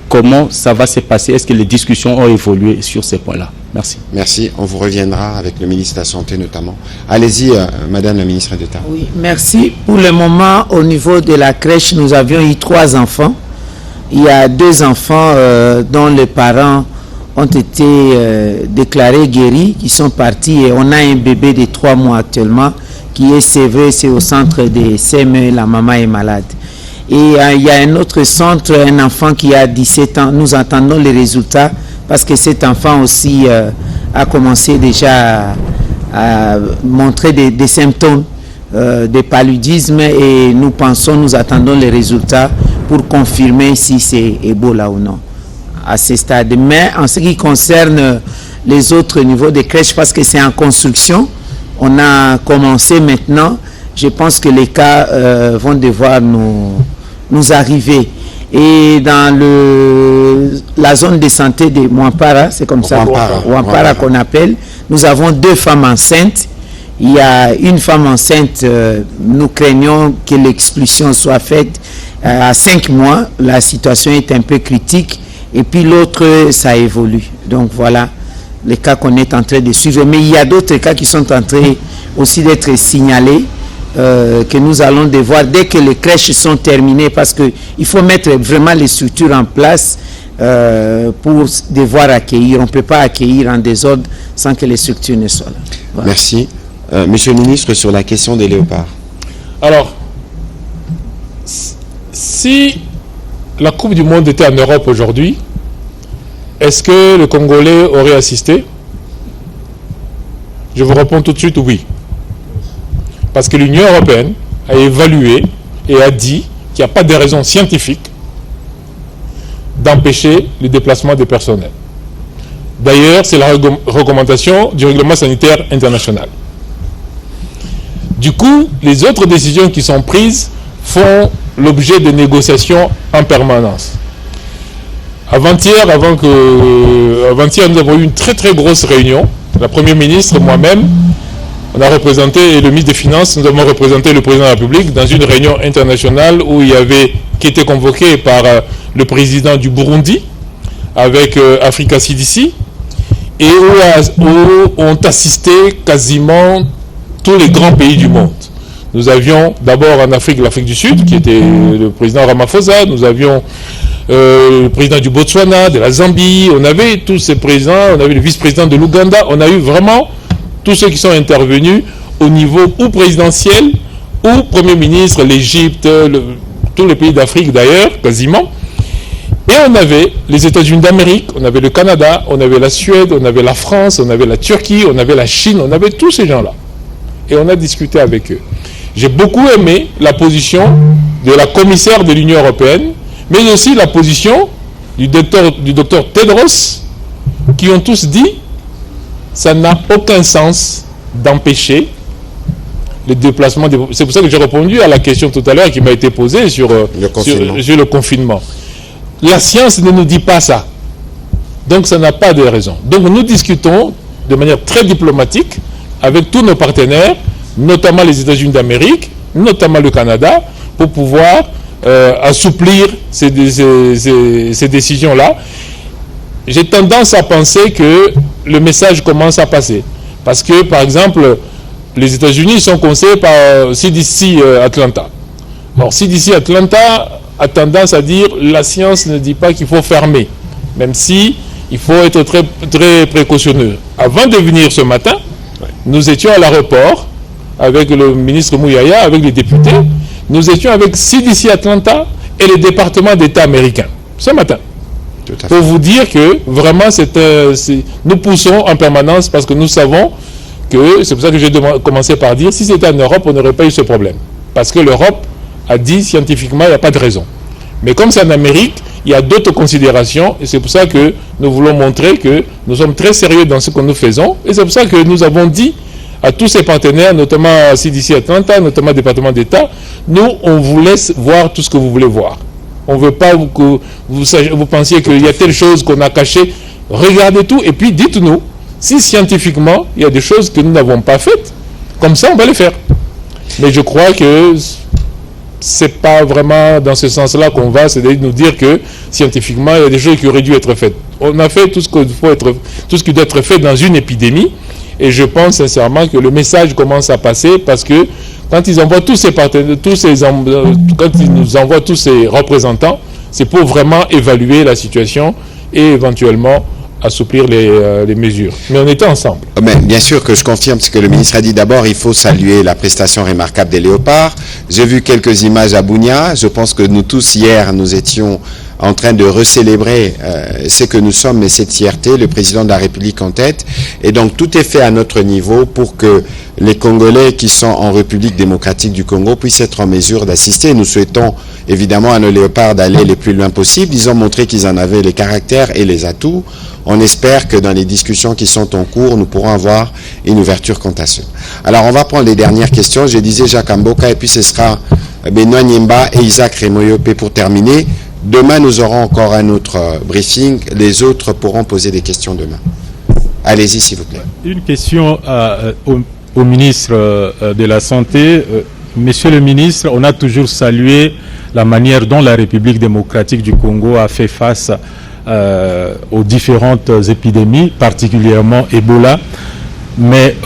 [SPEAKER 12] Comment ça va se passer? Est-ce que les discussions ont évolué sur ces points-là? Merci.
[SPEAKER 1] Merci. On vous reviendra avec le ministre de la Santé notamment. Allez-y, Madame la ministre d'État.
[SPEAKER 3] Oui, merci. Pour le moment, au niveau de la crèche, nous avions eu 3 enfants. Il y a 2 enfants dont les parents ont été déclarés guéris, qui sont partis, et on a un bébé de 3 mois actuellement qui est sévré, c'est au centre de CME, la maman est malade. Et il y a un autre centre, un enfant qui a 17 ans, nous attendons les résultats parce que cet enfant aussi a commencé déjà à montrer des symptômes de paludisme, et nous attendons les résultats pour confirmer si c'est Ebola ou non à ce stade. Mais en ce qui concerne les autres niveaux de crèches, parce que c'est en construction, on a commencé maintenant, je pense que les cas vont devoir nous arriver. Et dans la zone de santé de Mwampara, c'est comme ça, Mwampara qu'on appelle, nous avons 2 femmes enceintes. Il y a une femme enceinte, nous craignons que l'expulsion soit faite à 5 mois. La situation est un peu critique. Et puis l'autre, ça évolue. Donc voilà les cas qu'on est en train de suivre. Mais il y a d'autres cas qui sont en train aussi d'être signalés, que nous allons devoir dès que les crèches sont terminées, parce qu'il faut mettre vraiment les structures en place pour devoir accueillir. On ne peut pas accueillir en désordre sans que les structures ne soient là. Voilà.
[SPEAKER 1] Merci. Monsieur le ministre, sur la question des léopards.
[SPEAKER 2] Alors, si la Coupe du Monde était en Europe aujourd'hui, est-ce que le Congolais aurait assisté? Je vous réponds tout de suite oui. Parce que l'Union européenne a évalué et a dit qu'il n'y a pas de raison scientifique d'empêcher le déplacement des personnels. D'ailleurs, c'est la recommandation du règlement sanitaire international. Du coup, les autres décisions qui sont prises font l'objet de négociations en permanence. Avant-hier, nous avons eu une très très grosse réunion. La Première ministre, moi-même, on a représenté, et le ministre des Finances, nous avons représenté le président de la République dans une réunion internationale qui était convoquée par le président du Burundi, avec Africa CDC, et où ont assisté quasiment tous les grands pays du monde. Nous avions d'abord en Afrique, l'Afrique du Sud, qui était le président Ramaphosa, nous avions le président du Botswana, de la Zambie, on avait tous ces présidents, on avait le vice-président de l'Ouganda, on a eu vraiment tous ceux qui sont intervenus au niveau ou présidentiel ou Premier ministre, l'Égypte, tous les pays d'Afrique d'ailleurs, quasiment. Et on avait les États-Unis d'Amérique, on avait le Canada, on avait la Suède, on avait la France, on avait la Turquie, on avait la Chine, on avait tous ces gens-là. Et on a discuté avec eux. J'ai beaucoup aimé la position de la commissaire de l'Union européenne, mais aussi la position du docteur Tedros, qui ont tous dit ça n'a aucun sens d'empêcher le déplacement. C'est pour ça que j'ai répondu à la question tout à l'heure qui m'a été posée sur le confinement. La science ne nous dit pas ça. Donc ça n'a pas de raison. Donc nous discutons de manière très diplomatique avec tous nos partenaires, notamment les États-Unis d'Amérique, notamment le Canada, pour pouvoir assouplir ces décisions-là. J'ai tendance à penser que le message commence à passer. Parce que, par exemple, les États-Unis sont conseillés par CDC Atlanta. Alors, CDC Atlanta a tendance à dire la science ne dit pas qu'il faut fermer, même si il faut être très, très précautionneux. Avant de venir ce matin, nous étions à l'aéroport avec le ministre Mouyaya, avec les députés, nous étions avec CDC Atlanta et les départements d'État américains, ce matin. Pour vous dire que vraiment, nous poussons en permanence parce que nous savons que, c'est pour ça que j'ai commencé par dire, si c'était en Europe, on n'aurait pas eu ce problème. Parce que l'Europe a dit scientifiquement, il n'y a pas de raison. Mais comme c'est en Amérique, il y a d'autres considérations et c'est pour ça que nous voulons montrer que nous sommes très sérieux dans ce que nous faisons et c'est pour ça que nous avons dit à tous ces partenaires, notamment CDC Atlanta, notamment le département d'État, nous, on vous laisse voir tout ce que vous voulez voir. On ne veut pas que vous pensiez qu'il y a telle chose qu'on a cachée. Regardez tout et puis dites-nous si scientifiquement il y a des choses que nous n'avons pas faites. Comme ça, on va les faire. Mais je crois que c'est pas vraiment dans ce sens-là qu'on va, c'est-à-dire nous dire que scientifiquement il y a des choses qui auraient dû être faites. On a fait tout ce qui doit être fait dans une épidémie et je pense sincèrement que le message commence à passer parce que quand ils envoient tous ces partenaires, quand ils nous envoient tous ces représentants, c'est pour vraiment évaluer la situation et éventuellement assouplir les mesures. Mais on était ensemble.
[SPEAKER 1] Mais bien sûr que je confirme ce que le ministre a dit. D'abord, il faut saluer la prestation remarquable des léopards. J'ai vu quelques images à Bunia. Je pense que nous tous, hier, nous étions en train de recélébrer ce que nous sommes et cette fierté, le président de la République en tête. Et donc, tout est fait à notre niveau pour que les Congolais qui sont en République démocratique du Congo puissent être en mesure d'assister. Nous souhaitons évidemment à nos léopards d'aller le plus loin possible. Ils ont montré qu'ils en avaient les caractères et les atouts. On espère que dans les discussions qui sont en cours, nous pourrons avoir une ouverture quant à ça. Alors, on va prendre les dernières questions. Je disais Jacques Amboka et puis ce sera Benoît Niemba et Isaac Remoyope pour terminer. Demain, nous aurons encore un autre briefing. Les autres pourront poser des questions demain. Allez-y, s'il vous plaît.
[SPEAKER 13] Une question au ministre de la Santé. Monsieur le ministre, on a toujours salué la manière dont la République démocratique du Congo a fait face aux différentes épidémies, particulièrement Ebola. Mais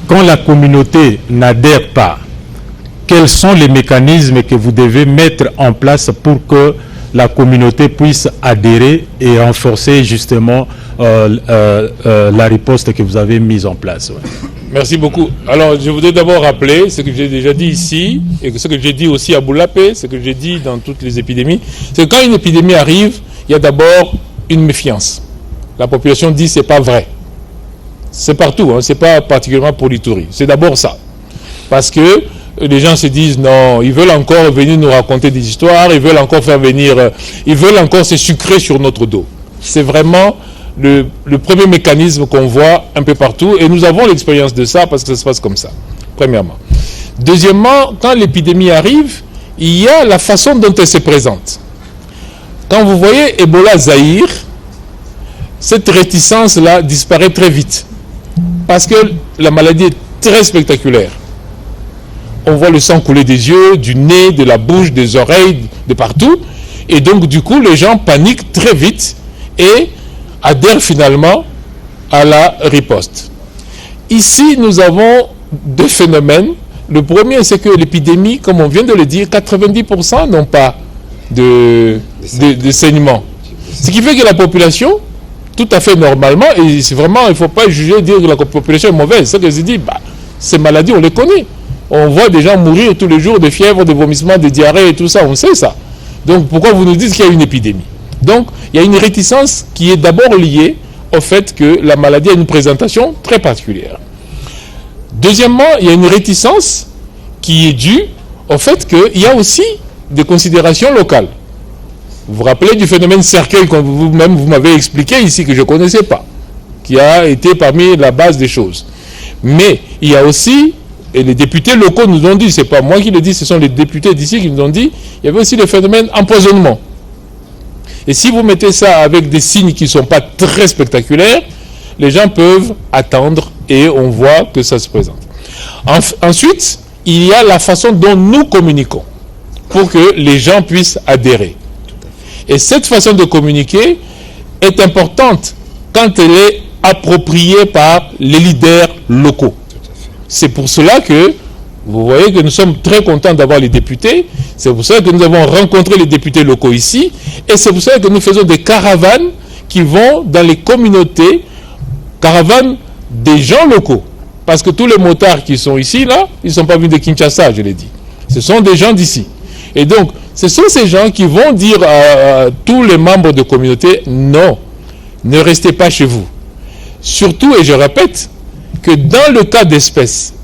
[SPEAKER 13] quand la communauté n'adhère pas, quels sont les mécanismes que vous devez mettre en place pour que la communauté puisse adhérer et renforcer justement la riposte que vous avez mise en place?
[SPEAKER 2] Merci beaucoup. Alors, je voudrais d'abord rappeler ce que j'ai déjà dit ici et ce que j'ai dit aussi à Boulapé, ce que j'ai dit dans toutes les épidémies. C'est que quand une épidémie arrive, il y a d'abord une méfiance. La population dit c'est pas vrai. C'est partout, hein, c'est pas particulièrement pour l'Ituri. C'est d'abord ça. Parce que les gens se disent non, ils veulent encore venir nous raconter des histoires, ils veulent encore faire venir, ils veulent encore se sucrer sur notre dos. C'est vraiment le premier mécanisme qu'on voit un peu partout et nous avons l'expérience de ça parce que ça se passe comme ça, premièrement. Deuxièmement, quand l'épidémie arrive, il y a la façon dont elle se présente. Quand vous voyez Ebola Zaïre, cette réticence-là disparaît très vite parce que la maladie est très spectaculaire. On voit le sang couler des yeux, du nez, de la bouche, des oreilles, de partout. Et donc, du coup, les gens paniquent très vite et adhèrent finalement à la riposte. Ici, nous avons deux phénomènes. Le premier, c'est que l'épidémie, comme on vient de le dire, 90% n'ont pas de saignement. Ce qui fait que la population, tout à fait normalement, et c'est vraiment, il ne faut pas juger, dire que la population est mauvaise. C'est que je dis, ces maladies, on les connaît. On voit des gens mourir tous les jours de fièvre, de vomissements, de diarrhée et tout ça, on sait ça. Donc pourquoi vous nous dites qu'il y a une épidémie? Donc il y a une réticence qui est d'abord liée au fait que la maladie a une présentation très particulière. Deuxièmement, il y a une réticence qui est due au fait qu'il y a aussi des considérations locales. Vous vous rappelez du phénomène cercueil que vous-même vous m'avez expliqué ici, que je ne connaissais pas, qui a été parmi la base des choses. Mais il y a aussi, et les députés locaux nous ont dit, ce n'est pas moi qui le dis, ce sont les députés d'ici qui nous ont dit, il y avait aussi le phénomène empoisonnement. Et si vous mettez ça avec des signes qui ne sont pas très spectaculaires, les gens peuvent attendre et on voit que ça se présente. Ensuite, il y a la façon dont nous communiquons pour que les gens puissent adhérer. Et cette façon de communiquer est importante quand elle est appropriée par les leaders locaux. C'est pour cela que vous voyez que nous sommes très contents d'avoir les députés. C'est pour ça que nous avons rencontré les députés locaux ici. Et c'est pour ça que nous faisons des caravanes qui vont dans les communautés, caravanes des gens locaux. Parce que tous les motards qui sont ici, là, ils ne sont pas venus de Kinshasa, je l'ai dit. Ce sont des gens d'ici. Et donc, ce sont ces gens qui vont dire à tous les membres de communauté, non, ne restez pas chez vous. Surtout, et je répète, que dans le cas d'espèces,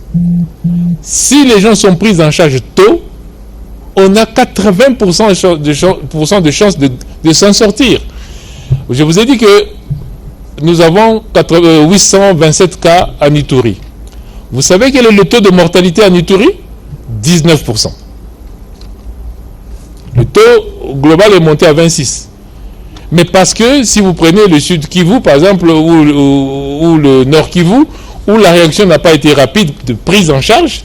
[SPEAKER 2] si les gens sont pris en charge tôt, on a 80% de chances de s'en sortir. Je vous ai dit que nous avons 827 cas à Ituri. Vous savez quel est le taux de mortalité à Ituri? 19%. Le taux global est monté à 26%. Mais parce que si vous prenez le sud Kivu, par exemple, ou le nord Kivu, où la réaction n'a pas été rapide de prise en charge,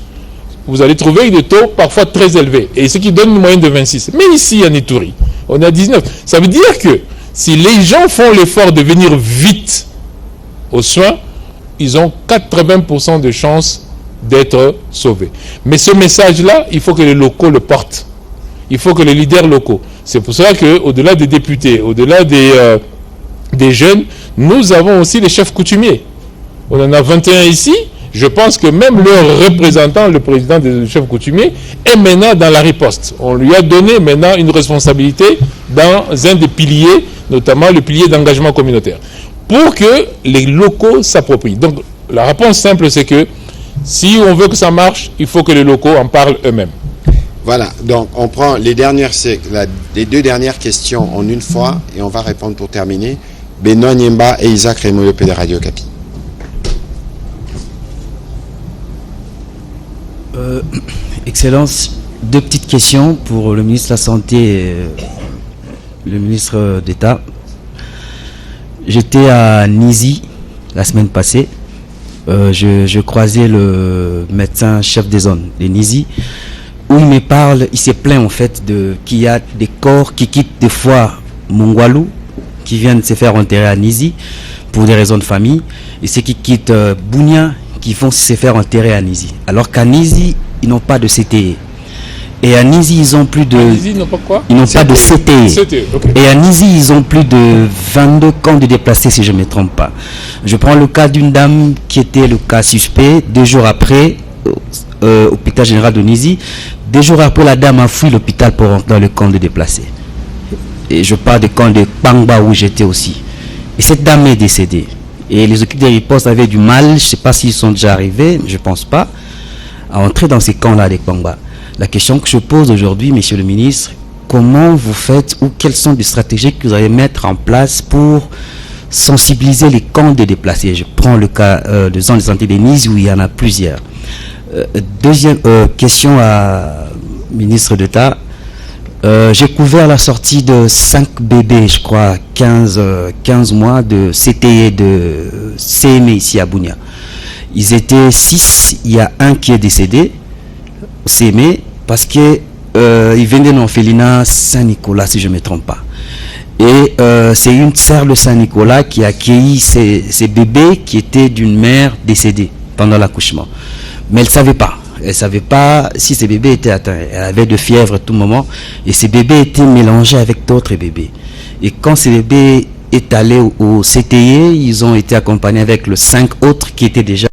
[SPEAKER 2] vous allez trouver des taux parfois très élevés. Et ce qui donne une moyenne de 26. Mais ici, en Ituri, on est à 19. Ça veut dire que si les gens font l'effort de venir vite aux soins, ils ont 80% de chances d'être sauvés. Mais ce message-là, il faut que les locaux le portent. Il faut que les leaders locaux. C'est pour cela qu'au-delà des députés, au-delà des jeunes, nous avons aussi les chefs coutumiers. On en a 21 ici. Je pense que même leur représentant, le président des chefs coutumiers, est maintenant dans la riposte. On lui a donné maintenant une responsabilité dans un des piliers, notamment le pilier d'engagement communautaire, pour que les locaux s'approprient. Donc la réponse simple, c'est que si on veut que ça marche, il faut que les locaux en parlent eux-mêmes.
[SPEAKER 1] Voilà, donc on prend les deux dernières questions en une fois et on va répondre pour terminer. Benoît Niemba et Isaac Remoyope de Radio Kapi.
[SPEAKER 14] Excellence, deux petites questions pour le ministre de la Santé et le ministre d'État. J'étais à Nizi la semaine passée. Je croisais le médecin chef des zones de Nizi, où il me parle, il s'est plaint en fait qu'il y a des corps qui quittent des fois Mongwalou, qui viennent se faire enterrer à Nizi pour des raisons de famille, et ceux qui quittent Bunia, qui vont se faire enterrer à Nizi. Alors qu'à Nizi, ils n'ont pas de CTE. Et à Nizi, ils ont plus de...
[SPEAKER 2] Ils n'ont pas quoi?
[SPEAKER 14] Ils n'ont pas de CTE.
[SPEAKER 2] Okay.
[SPEAKER 14] Et à Nizi, ils ont plus de 22 camps de déplacés, si je ne me trompe pas. Je prends le cas d'une dame qui était le cas suspect. 2 jours après, hôpital général de Nizi, 2 jours après, la dame a fui l'hôpital pour rentrer dans le camp de déplacés. Et je parle du camp de Pangba où j'étais aussi. Et cette dame est décédée. Et les équipes de riposte avaient du mal, je ne sais pas s'ils sont déjà arrivés, je ne pense pas, à entrer dans ces camps-là des Pangba. La question que je pose aujourd'hui, monsieur le ministre, comment vous faites ou quelles sont les stratégies que vous allez mettre en place pour sensibiliser les camps de déplacés? Je prends le cas de zone de santé des Nice où il y en a plusieurs. Deuxième question à ministre d'État. J'ai couvert la sortie de 5 bébés, je crois, 15 mois de CTE de CME ici à Bunia. Ils étaient 6, il y a un qui est décédé au CME parce que il venait d'Orphelinat Saint-Nicolas, si je ne me trompe pas. Et c'est une sœur de Saint-Nicolas qui a accueilli ces bébés qui étaient d'une mère décédée pendant l'accouchement. Mais elle ne savait pas. Elle ne savait pas si ces bébés étaient atteints. Elle avait de fièvre à tout moment. Et ces bébés étaient mélangés avec d'autres bébés. Et quand ces bébés est allé au CTE, ils ont été accompagnés avec le 5 autres qui étaient déjà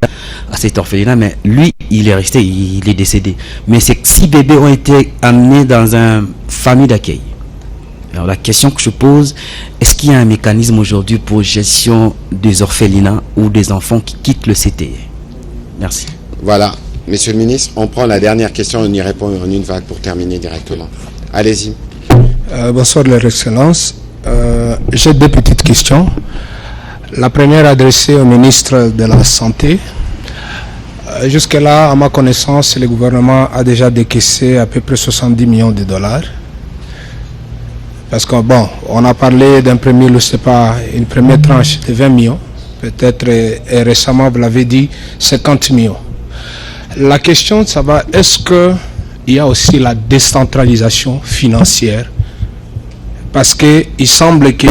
[SPEAKER 14] à cet orphelinat. Mais lui, il est resté, il est décédé. Mais ces 6 bébés ont été amenés dans une famille d'accueil. Alors la question que je pose, est-ce qu'il y a un mécanisme aujourd'hui pour gestion des orphelinats ou des enfants qui quittent le CTE? Merci.
[SPEAKER 1] Voilà. Monsieur le ministre, on prend la dernière question, on y répond en une vague pour terminer directement. Allez-y.
[SPEAKER 15] Bonsoir, Leur Excellence. J'ai 2 petites questions. La première adressée au ministre de la Santé. Jusque-là, à ma connaissance, le gouvernement a déjà décaissé à peu près 70 millions de dollars. Parce que, bon, on a parlé d'un premier, je ne sais pas, une première tranche de 20 millions. Peut-être, et récemment, vous l'avez dit, 50 millions. La question, ça va, est-ce qu'il y a aussi la décentralisation financière? Parce qu'il semble que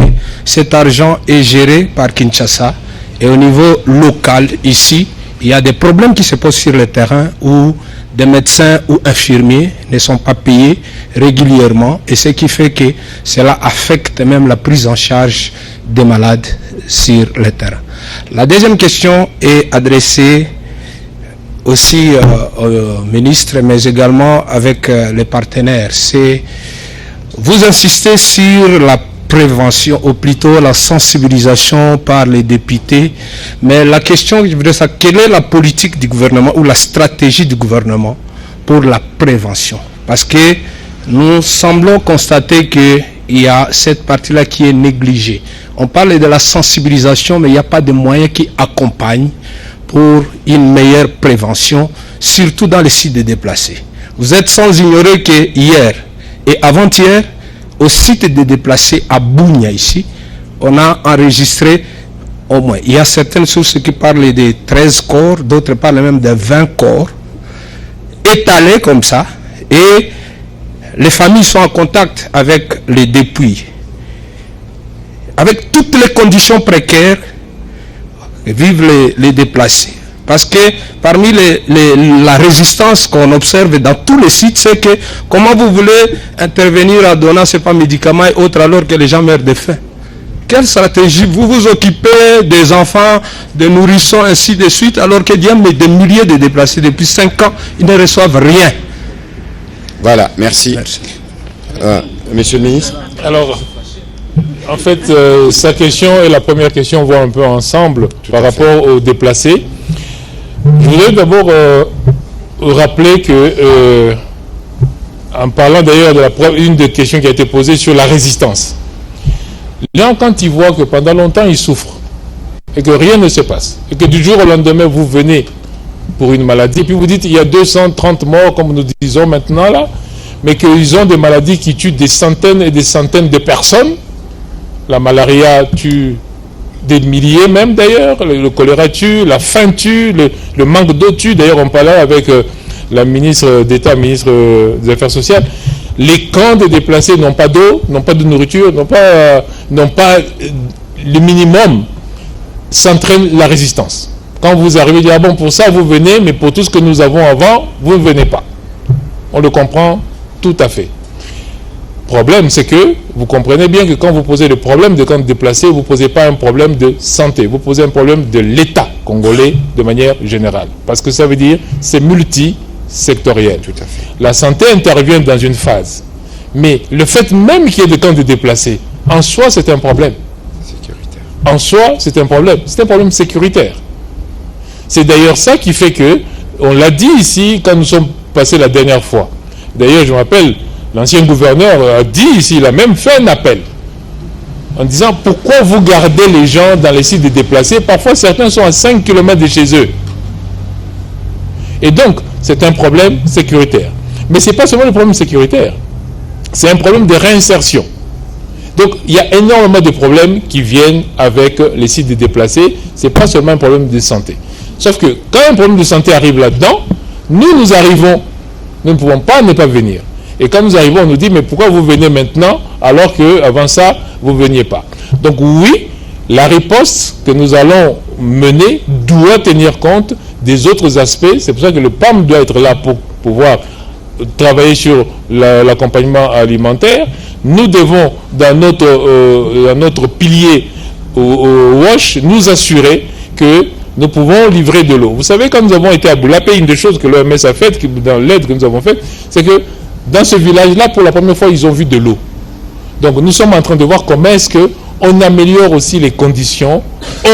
[SPEAKER 15] cet argent est géré par Kinshasa et au niveau local, ici, il y a des problèmes qui se posent sur le terrain où des médecins ou infirmiers ne sont pas payés régulièrement et ce qui fait que cela affecte même la prise en charge des malades sur le terrain. La deuxième question est adressée aussi au ministre, mais également avec les partenaires. C'est vous insistez sur la prévention, ou plutôt la sensibilisation par les députés. Mais la question que je voudrais savoir, quelle est la politique du gouvernement ou la stratégie du gouvernement pour la prévention? Parce que nous semblons constater qu'il y a cette partie-là qui est négligée. On parle de la sensibilisation, mais il n'y a pas de moyens qui accompagnent pour une meilleure prévention, surtout dans les sites de déplacés. Vous êtes sans ignorer que hier et avant-hier, au site de déplacés à Bunia ici, on a enregistré au moins, il y a certaines sources qui parlent de 13 corps, d'autres parlent même de 20 corps, étalés comme ça, et les familles sont en contact avec les dépouilles. Avec toutes les conditions précaires que vivent les déplacés. Parce que parmi la résistance qu'on observe dans tous les sites, c'est que comment vous voulez intervenir en donnant ces pas médicaments et autres alors que les gens meurent de faim? Quelle stratégie? Vous vous occupez des enfants, des nourrissons, ainsi de suite, alors qu'il y a des milliers de déplacés depuis 5 ans, ils ne reçoivent rien.
[SPEAKER 1] Voilà, merci. Monsieur le ministre.
[SPEAKER 2] Alors, en fait, sa question et la première question vont un peu ensemble par rapport aux déplacés. Je voudrais d'abord rappeler que, en parlant d'ailleurs de une des questions qui a été posée sur la résistance, les gens, quand ils voient que pendant longtemps ils souffrent et que rien ne se passe, et que du jour au lendemain vous venez pour une maladie, et puis vous dites il y a 230 morts comme nous disons maintenant là, mais qu'ils ont des maladies qui tuent des centaines et des centaines de personnes. La malaria tue des milliers même d'ailleurs, le choléra tue, la faim tue, le manque d'eau tue. D'ailleurs on parlait avec la ministre d'État, ministre des Affaires sociales. Les camps des déplacés n'ont pas d'eau, n'ont pas de nourriture, n'ont pas le minimum, s'entraîne la résistance. Quand vous arrivez, vous dites, ah bon, pour ça vous venez, mais pour tout ce que nous avons avant, vous ne venez pas. On le comprend tout à fait. Le problème, c'est que vous comprenez bien que quand vous posez le problème de camps déplacés, vous ne posez pas un problème de santé, vous posez un problème de l'État congolais de manière générale. Parce que ça veut dire c'est multisectoriel. Tout à fait. La santé intervient dans une phase. Mais le fait même qu'il y ait des camps de déplacés, en soi, c'est un problème. Sécuritaire. En soi, c'est un problème. C'est un problème sécuritaire. C'est d'ailleurs ça qui fait que, on l'a dit ici quand nous sommes passés la dernière fois. D'ailleurs, je me rappelle, l'ancien gouverneur a dit ici, il a même fait un appel en disant pourquoi vous gardez les gens dans les sites de déplacés. Parfois, certains sont à 5 km de chez eux. Et donc, c'est un problème sécuritaire. Mais ce n'est pas seulement le problème sécuritaire, c'est un problème de réinsertion. Donc, il y a énormément de problèmes qui viennent avec les sites de déplacés. Ce n'est pas seulement un problème de santé. Sauf que quand un problème de santé arrive là-dedans, nous arrivons, nous ne pouvons pas ne pas venir. Et quand nous arrivons, on nous dit, mais pourquoi vous venez maintenant alors qu'avant ça, vous ne veniez pas? Donc oui, la riposte que nous allons mener doit tenir compte des autres aspects. C'est pour ça que le PAM doit être là pour pouvoir travailler sur l'accompagnement alimentaire. Nous devons, dans notre pilier au WASH, nous assurer que nous pouvons livrer de l'eau. Vous savez, quand nous avons été à Boulapé, une des choses que l'OMS a faites, dans l'aide que nous avons faite, c'est que dans ce village-là, pour la première fois, ils ont vu de l'eau. Donc nous sommes en train de voir comment est-ce qu'on améliore aussi les conditions,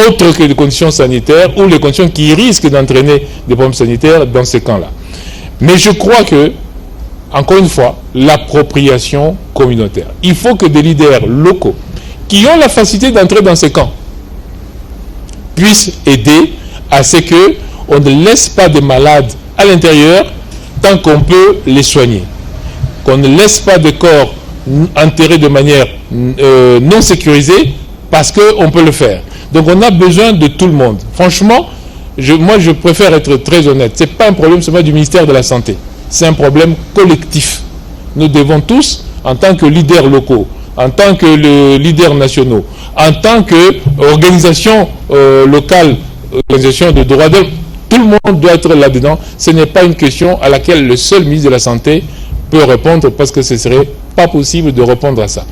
[SPEAKER 2] autres que les conditions sanitaires, ou les conditions qui risquent d'entraîner des problèmes sanitaires dans ces camps-là. Mais je crois que, encore une fois, l'appropriation communautaire. Il faut que des leaders locaux, qui ont la facilité d'entrer dans ces camps, puissent aider à ce qu'on ne laisse pas des malades à l'intérieur tant qu'on peut les soigner. Qu'on ne laisse pas de corps enterrés de manière non sécurisée parce qu'on peut le faire. Donc on a besoin de tout le monde. Franchement, moi je préfère être très honnête. Ce n'est pas un problème seulement du ministère de la Santé. C'est un problème collectif. Nous devons tous, en tant que leaders locaux, en tant que leaders nationaux, en tant qu'organisation locale, organisation de droits de l'homme, tout le monde doit être là-dedans. Ce n'est pas une question à laquelle le seul ministre de la Santé peut répondre parce que ce ne serait pas possible de répondre à ça.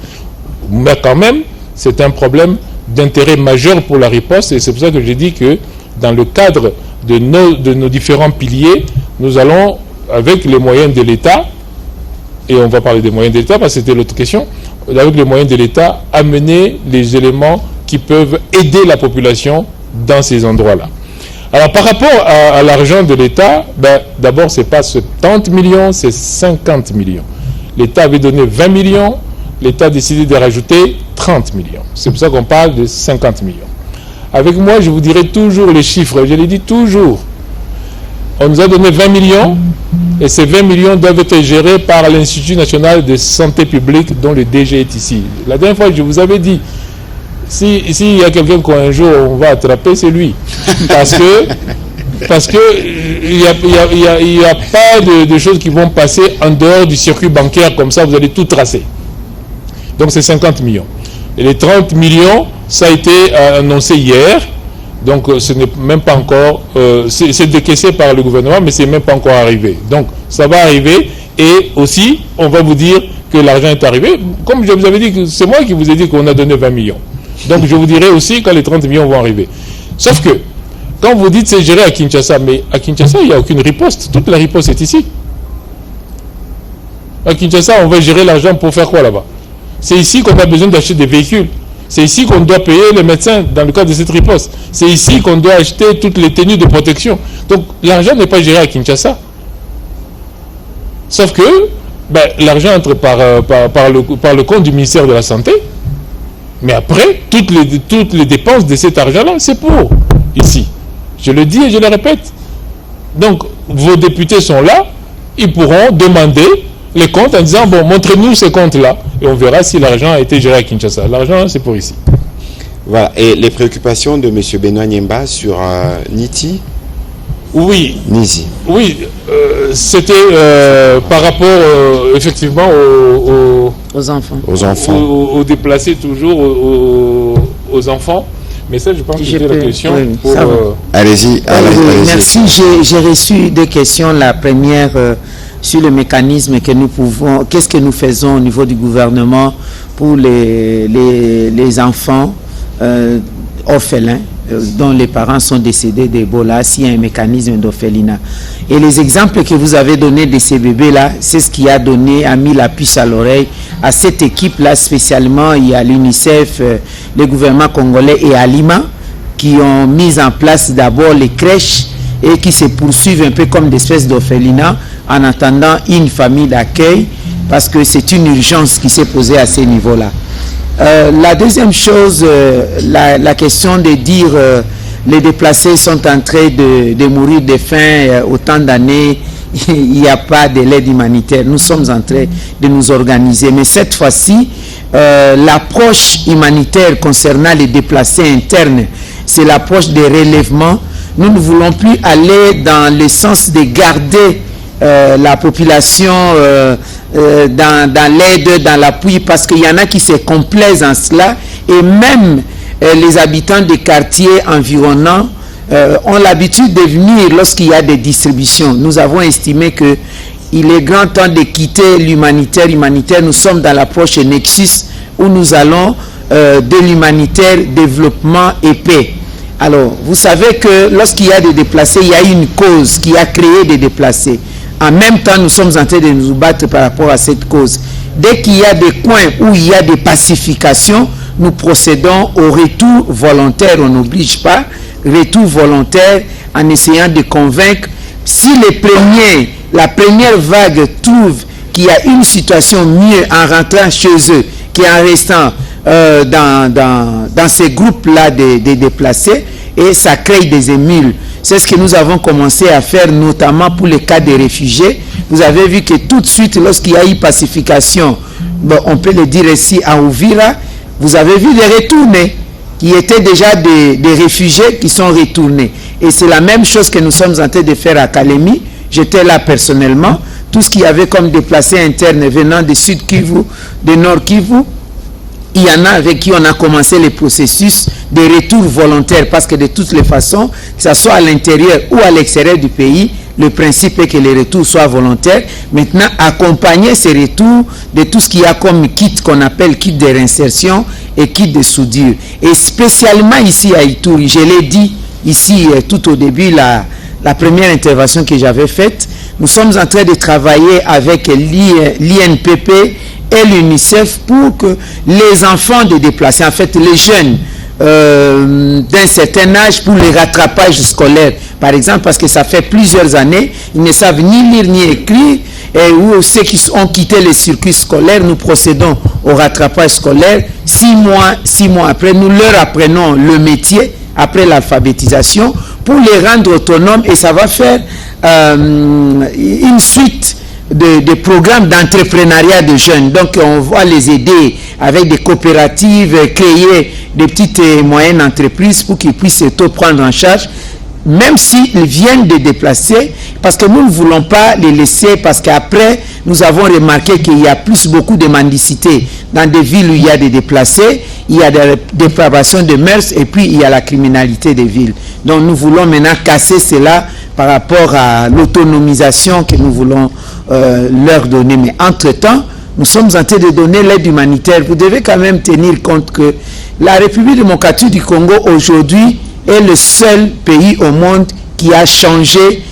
[SPEAKER 2] Mais quand même, c'est un problème d'intérêt majeur pour la riposte et c'est pour ça que j'ai dit que dans le cadre de nos différents piliers, nous allons, avec les moyens de l'État, et on va parler des moyens de l'État parce que c'était l'autre question, avec les moyens de l'État, amener les éléments qui peuvent aider la population dans ces endroits-là. Alors par rapport à l'argent de l'État, d'abord ce n'est pas 70 millions, c'est 50 millions. L'État avait donné 20 millions, l'État a décidé de rajouter 30 millions. C'est pour ça qu'on parle de 50 millions. Avec moi, je vous dirai toujours les chiffres, je les dis toujours. On nous a donné 20 millions et ces 20 millions doivent être gérés par l'Institut national de santé publique dont le DG est ici. La dernière fois, je vous avais dit, s'il y a quelqu'un qu'un jour on va attraper, c'est lui. Parce que il n'y a pas de choses qui vont passer en dehors du circuit bancaire comme ça, vous allez tout tracer. Donc c'est 50 millions. Et les 30 millions, ça a été annoncé hier. Donc ce n'est même pas encore, c'est décaissé par le gouvernement, mais ce n'est même pas encore arrivé. Donc ça va arriver et aussi on va vous dire que l'argent est arrivé. Comme je vous avais dit, c'est moi qui vous ai dit qu'on a donné 20 millions. Donc je vous dirai aussi quand les 30 millions vont arriver. Sauf que, quand vous dites c'est géré à Kinshasa, mais à Kinshasa il n'y a aucune riposte. Toute la riposte est ici. À Kinshasa on va gérer l'argent pour faire quoi là-bas? C'est ici qu'on a besoin d'acheter des véhicules. C'est ici qu'on doit payer les médecins dans le cadre de cette riposte. C'est ici qu'on doit acheter toutes les tenues de protection. Donc l'argent n'est pas géré à Kinshasa. Sauf que l'argent entre par le compte du ministère de la Santé. Mais après, toutes les dépenses de cet argent-là, c'est pour ici. Je le dis et je le répète. Donc vos députés sont là, ils pourront demander les comptes en disant, bon, montrez-nous ces comptes-là. Et on verra si l'argent a été géré à Kinshasa. L'argent, c'est pour ici.
[SPEAKER 1] Voilà. Et les préoccupations de M. Benoît Niemba sur Niti?
[SPEAKER 2] Oui.
[SPEAKER 1] Nizi.
[SPEAKER 2] Oui, c'était par rapport, effectivement,
[SPEAKER 3] aux enfants.
[SPEAKER 1] Aux enfants.
[SPEAKER 2] Aux déplacés, toujours, aux enfants. Mais ça, je pense que c'était la question.
[SPEAKER 3] Oui,
[SPEAKER 1] allez-y.
[SPEAKER 3] Merci. J'ai reçu deux questions. La première... sur le mécanisme que nous pouvons, qu'est-ce que nous faisons au niveau du gouvernement pour les enfants orphelins dont les parents sont décédés d'Ebola, s'il y a un mécanisme d'orphelinat. Et les exemples que vous avez donnés de ces bébés-là, c'est ce qui a mis la puce à l'oreille à cette équipe-là, spécialement, il y a l'UNICEF, le gouvernement congolais et Alima, qui ont mis en place d'abord les crèches et qui se poursuivent un peu comme des espèces d'orphelinat en attendant une famille d'accueil, parce que c'est une urgence qui s'est posée à ce niveau-là. La deuxième chose, la question de dire les déplacés sont en train de mourir de faim autant d'années, il n'y a pas de l'aide humanitaire. Nous sommes en train de nous organiser, mais cette fois-ci, l'approche humanitaire concernant les déplacés internes, c'est l'approche des relèvements. Nous ne voulons plus aller dans le sens de garder la population dans l'aide, dans l'appui, parce qu'il y en a qui se complaisent en cela, et même les habitants des quartiers environnants ont l'habitude de venir lorsqu'il y a des distributions. Nous avons estimé qu'il est grand temps de quitter l'humanitaire. Nous sommes dans l'approche Nexus où nous allons de l'humanitaire, développement et paix. Alors, vous savez que lorsqu'il y a des déplacés, il y a une cause qui a créé des déplacés. En même temps, nous sommes en train de nous battre par rapport à cette cause. Dès qu'il y a des coins où il y a des pacifications, nous procédons au retour volontaire. On n'oblige pas, retour volontaire en essayant de convaincre. Si la première vague trouve qu'il y a une situation mieux en rentrant chez eux qu'en restant dans ces groupes-là des déplacés, et ça crée des émules. C'est ce que nous avons commencé à faire, notamment pour les cas des réfugiés. Vous avez vu que tout de suite, lorsqu'il y a eu pacification, on peut le dire ici à Ouvira, vous avez vu les retournés, qui étaient déjà des réfugiés qui sont retournés. Et c'est la même chose que nous sommes en train de faire à Kalemi. J'étais là personnellement. Tout ce qu'il y avait comme déplacés internes venant de Sud Kivu, de Nord Kivu, il y en a avec qui on a commencé le processus de retour volontaire, parce que de toutes les façons, que ce soit à l'intérieur ou à l'extérieur du pays, le principe est que les retours soient volontaires. Maintenant, accompagner ces retours de tout ce qu'il y a comme kit qu'on appelle kit de réinsertion et kit de soudure. Et spécialement ici à Ituri, je l'ai dit, ici tout au début, la première intervention que j'avais faite. Nous sommes en train de travailler avec l'INPP et l'UNICEF pour que les enfants de déplacés, en fait les jeunes d'un certain âge, pour les rattrapages scolaires, par exemple, parce que ça fait plusieurs années, ils ne savent ni lire ni écrire, ou ceux qui ont quitté les circuits scolaires, nous procédons au rattrapage scolaire. 6 mois après, nous leur apprenons le métier après l'alphabétisation pour les rendre autonomes, et ça va faire une suite de programmes d'entrepreneuriat de jeunes. Donc on va les aider avec des coopératives, créer des petites et moyennes entreprises pour qu'ils puissent tout prendre en charge, même s'ils viennent de déplacer, parce que nous ne voulons pas les laisser, parce qu'après, nous avons remarqué qu'il y a beaucoup de mendicité dans des villes où il y a des déplacés, il y a des dépravations de mœurs, et puis il y a la criminalité des villes. Donc nous voulons maintenant casser cela par rapport à l'autonomisation que nous voulons leur donner. Mais entre-temps, nous sommes en train de donner l'aide humanitaire. Vous devez quand même tenir compte que la République démocratique du Congo aujourd'hui est le seul pays au monde qui a changé,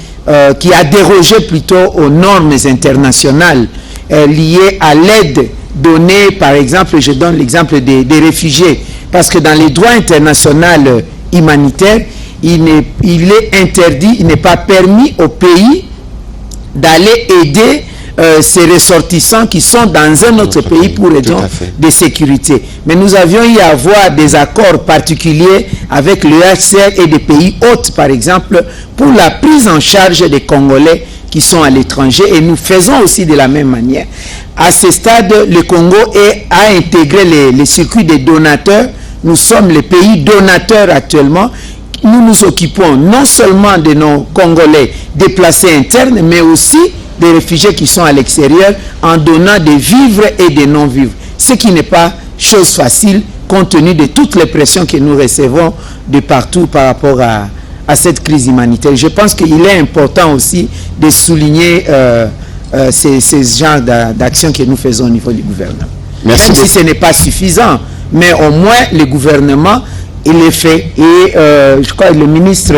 [SPEAKER 3] qui a dérogé plutôt aux normes internationales liées à l'aide donnée, par exemple, je donne l'exemple des réfugiés, parce que dans les droits internationaux humanitaires, il est interdit, il n'est pas permis au pays d'aller aider ces ressortissants qui sont dans un autre pays pour raison de sécurité. Mais nous avions eu à avoir des accords particuliers avec le HCR et des pays hôtes, par exemple, pour la prise en charge des Congolais qui sont à l'étranger, et nous faisons aussi de la même manière. À ce stade, le Congo a intégré les circuits des donateurs. Nous sommes les pays donateurs actuellement. Nous nous occupons non seulement de nos Congolais déplacés internes, mais aussi des réfugiés qui sont à l'extérieur, en donnant des vivres et des non-vivres. Ce qui n'est pas chose facile, compte tenu de toutes les pressions que nous recevons de partout par rapport à cette crise humanitaire. Je pense qu'il est important aussi de souligner ces genres d'actions que nous faisons au niveau du gouvernement. Merci. Même si ce n'est pas suffisant, mais au moins le gouvernement, il est fait. Et je crois que le ministre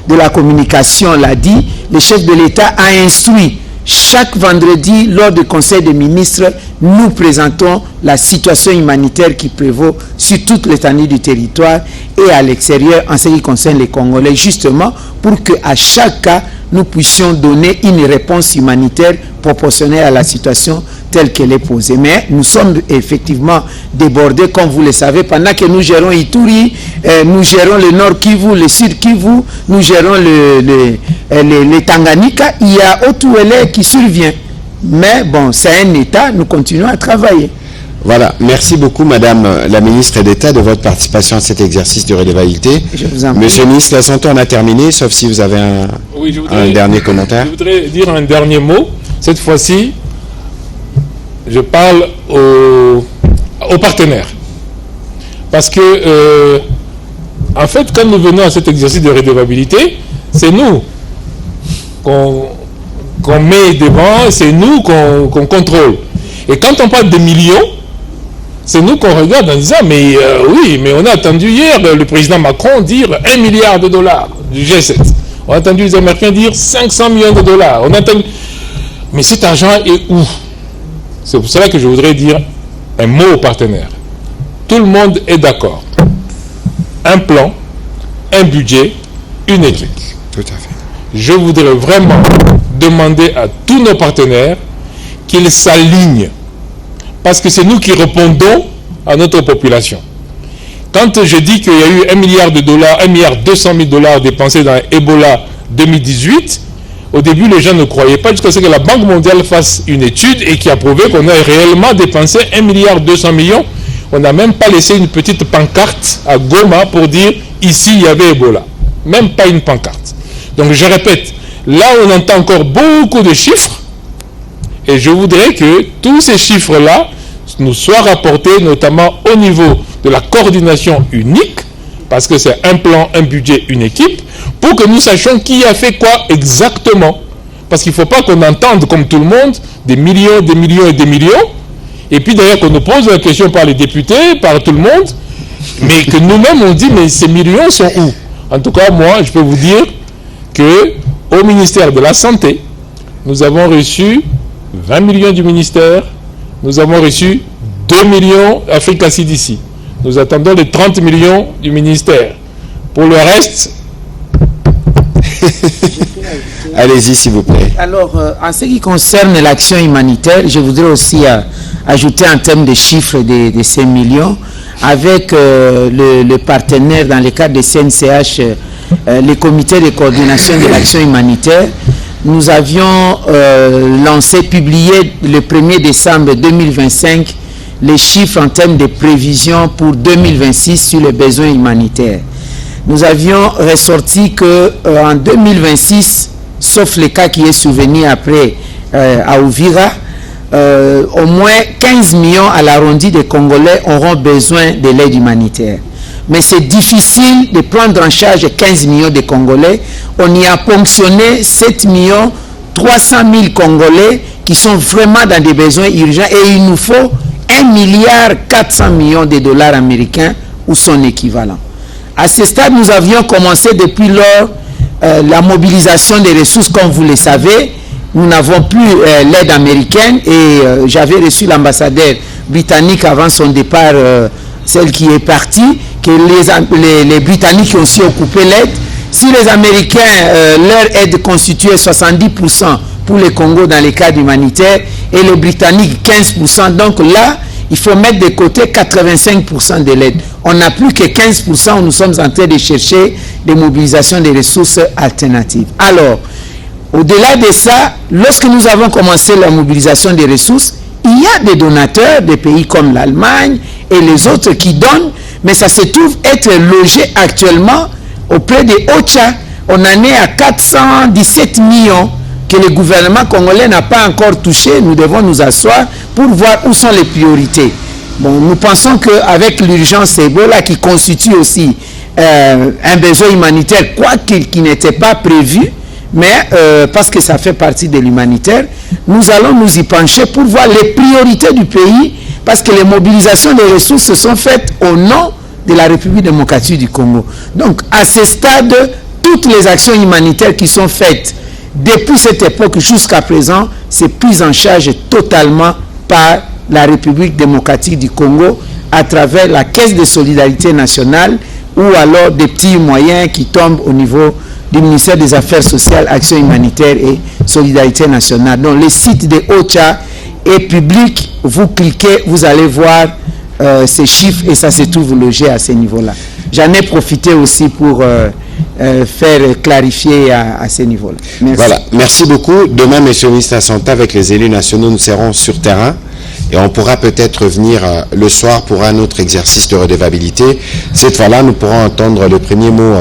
[SPEAKER 3] de la Communication l'a dit, le chef de l'État a instruit chaque vendredi, lors du Conseil des ministres, nous présentons la situation humanitaire qui prévaut sur toute l'étendue du territoire et à l'extérieur en ce qui concerne les Congolais, justement pour qu'à chaque cas, nous puissions donner une réponse humanitaire proportionnelle à la situation telle qu'elle est posée. Mais nous sommes effectivement débordés, comme vous le savez, pendant que nous gérons Ituri, nous gérons le Nord Kivu, le Sud Kivu, nous gérons le Tanganyika, il y a Otuele qui survient. Mais bon, c'est un État, nous continuons à travailler.
[SPEAKER 1] Voilà, merci beaucoup Madame la Ministre d'État de votre participation à cet exercice de redevabilité. Monsieur le Ministre, la Santé, on a terminé, sauf si vous avez un dernier commentaire.
[SPEAKER 2] Je voudrais dire un dernier mot. Cette fois-ci, je parle aux partenaires. Parce que, en fait, quand nous venons à cet exercice de redevabilité, c'est nous qu'on met devant, c'est nous qu'on contrôle. Et quand on parle de millions, c'est nous qu'on regarde en disant, mais oui, mais on a entendu hier le président Macron dire 1 milliard de dollars du G7. On a entendu les Américains dire 500 millions de dollars. On a entendu... Mais cet argent est où? C'est pour cela que je voudrais dire un mot aux partenaires. Tout le monde est d'accord. Un plan, un budget, une équipe.
[SPEAKER 1] Tout à fait.
[SPEAKER 2] Je voudrais vraiment demander à tous nos partenaires qu'ils s'alignent. Parce que c'est nous qui répondons à notre population. Quand je dis qu'il y a eu 1 milliard de dollars, 1 milliard 200 000 dollars dépensés dans Ebola 2018, au début les gens ne croyaient pas jusqu'à ce que la Banque mondiale fasse une étude et qui a prouvé qu'on a réellement dépensé 1 milliard 200 millions. On n'a même pas laissé une petite pancarte à Goma pour dire ici il y avait Ebola. Même pas une pancarte. Donc je répète, là on entend encore beaucoup de chiffres et je voudrais que tous ces chiffres-là nous soient rapportés, notamment au niveau de la coordination unique, parce que c'est un plan, un budget, une équipe, pour que nous sachions qui a fait quoi exactement. Parce qu'il ne faut pas qu'on entende, comme tout le monde, des millions et des millions, et puis d'ailleurs qu'on nous pose la question par les députés, par tout le monde, mais que nous-mêmes on dit, mais ces millions sont où? En tout cas, moi, je peux vous dire qu'au ministère de la Santé, nous avons reçu 20 millions du ministère, nous avons reçu 2 millions Africa CDC. Nous attendons les 30 millions du ministère. Pour le reste...
[SPEAKER 1] Allez-y, s'il vous plaît.
[SPEAKER 3] Alors, en ce qui concerne l'action humanitaire, je voudrais aussi ajouter en termes de chiffres de ces millions, avec le partenaire dans le cadre des CNCH, les comités de coordination de l'action humanitaire. Nous avions publié le 1er décembre 2025 les chiffres en termes de prévisions pour 2026 sur les besoins humanitaires. Nous avions ressorti qu'en 2026, sauf le cas qui est survenu après à Uvira, au moins 15 millions à l'arrondi des Congolais auront besoin de l'aide humanitaire. Mais c'est difficile de prendre en charge 15 millions de Congolais. On y a ponctionné 7 millions 300 000 Congolais qui sont vraiment dans des besoins urgents et il nous faut 1 milliard 400 millions de dollars américains ou son équivalent. À ce stade, nous avions commencé depuis lors la mobilisation des ressources, comme vous le savez. Nous n'avons plus l'aide américaine et j'avais reçu l'ambassadeur britannique avant son départ, celle qui est partie, que les Britanniques ont aussi occupé l'aide. Si les Américains, leur aide constituait 70% pour le Congo dans les cadres humanitaires et les Britanniques 15%, donc là, il faut mettre de côté 85% de l'aide. On n'a plus que 15% où nous sommes en train de chercher des mobilisations de ressources alternatives. Alors, au-delà de ça, lorsque nous avons commencé la mobilisation des ressources, il y a des donateurs des pays comme l'Allemagne et les autres qui donnent, mais ça se trouve être logé actuellement auprès de OCHA. On en est à 417 millions que le gouvernement congolais n'a pas encore touché. Nous devons nous asseoir pour voir où sont les priorités. Bon, nous pensons qu'avec l'urgence Ebola qui constitue aussi un besoin humanitaire, quoi qu'il n'était pas prévu, mais parce que ça fait partie de l'humanitaire, nous allons nous y pencher pour voir les priorités du pays, parce que les mobilisations des ressources se sont faites au nom de la République démocratique du Congo. Donc, à ce stade, toutes les actions humanitaires qui sont faites depuis cette époque jusqu'à présent, c'est pris en charge totalement par la République démocratique du Congo à travers la Caisse de solidarité nationale ou alors des petits moyens qui tombent au niveau du ministère des Affaires sociales, Action humanitaire et Solidarité nationale. Donc le site de OCHA est public, vous cliquez, vous allez voir ces chiffres et ça se trouve logé à ce niveau-là. J'en ai profité aussi pour faire clarifier à ce niveau-là. Merci.
[SPEAKER 1] Voilà, merci beaucoup. Demain, Monsieur le ministre de la Santé, avec les élus nationaux, nous serons sur terrain et on pourra peut-être revenir le soir pour un autre exercice de redevabilité. Cette fois-là, nous pourrons entendre le premier mot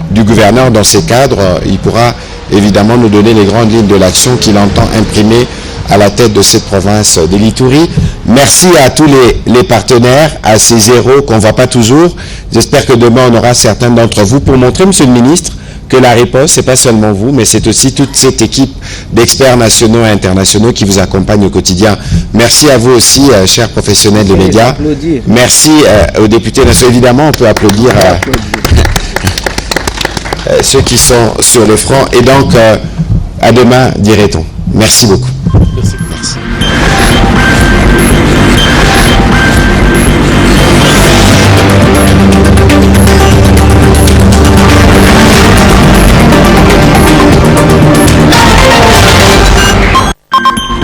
[SPEAKER 1] du gouverneur dans ces cadres. Il pourra évidemment nous donner les grandes lignes de l'action qu'il entend imprimer à la tête de cette province de l'Ituri. Merci à tous les partenaires, à ces héros qu'on ne voit pas toujours. J'espère que demain, on aura certains d'entre vous pour montrer, Monsieur le ministre, que la riposte, ce n'est pas seulement vous, mais c'est aussi toute cette équipe d'experts nationaux et internationaux qui vous accompagnent au quotidien. Merci à vous aussi, chers professionnels des médias. Merci aux députés nationaux. Évidemment, on peut applaudir ceux qui sont sur le front. Et donc, à demain, dirait-on. Merci beaucoup.
[SPEAKER 2] Merci.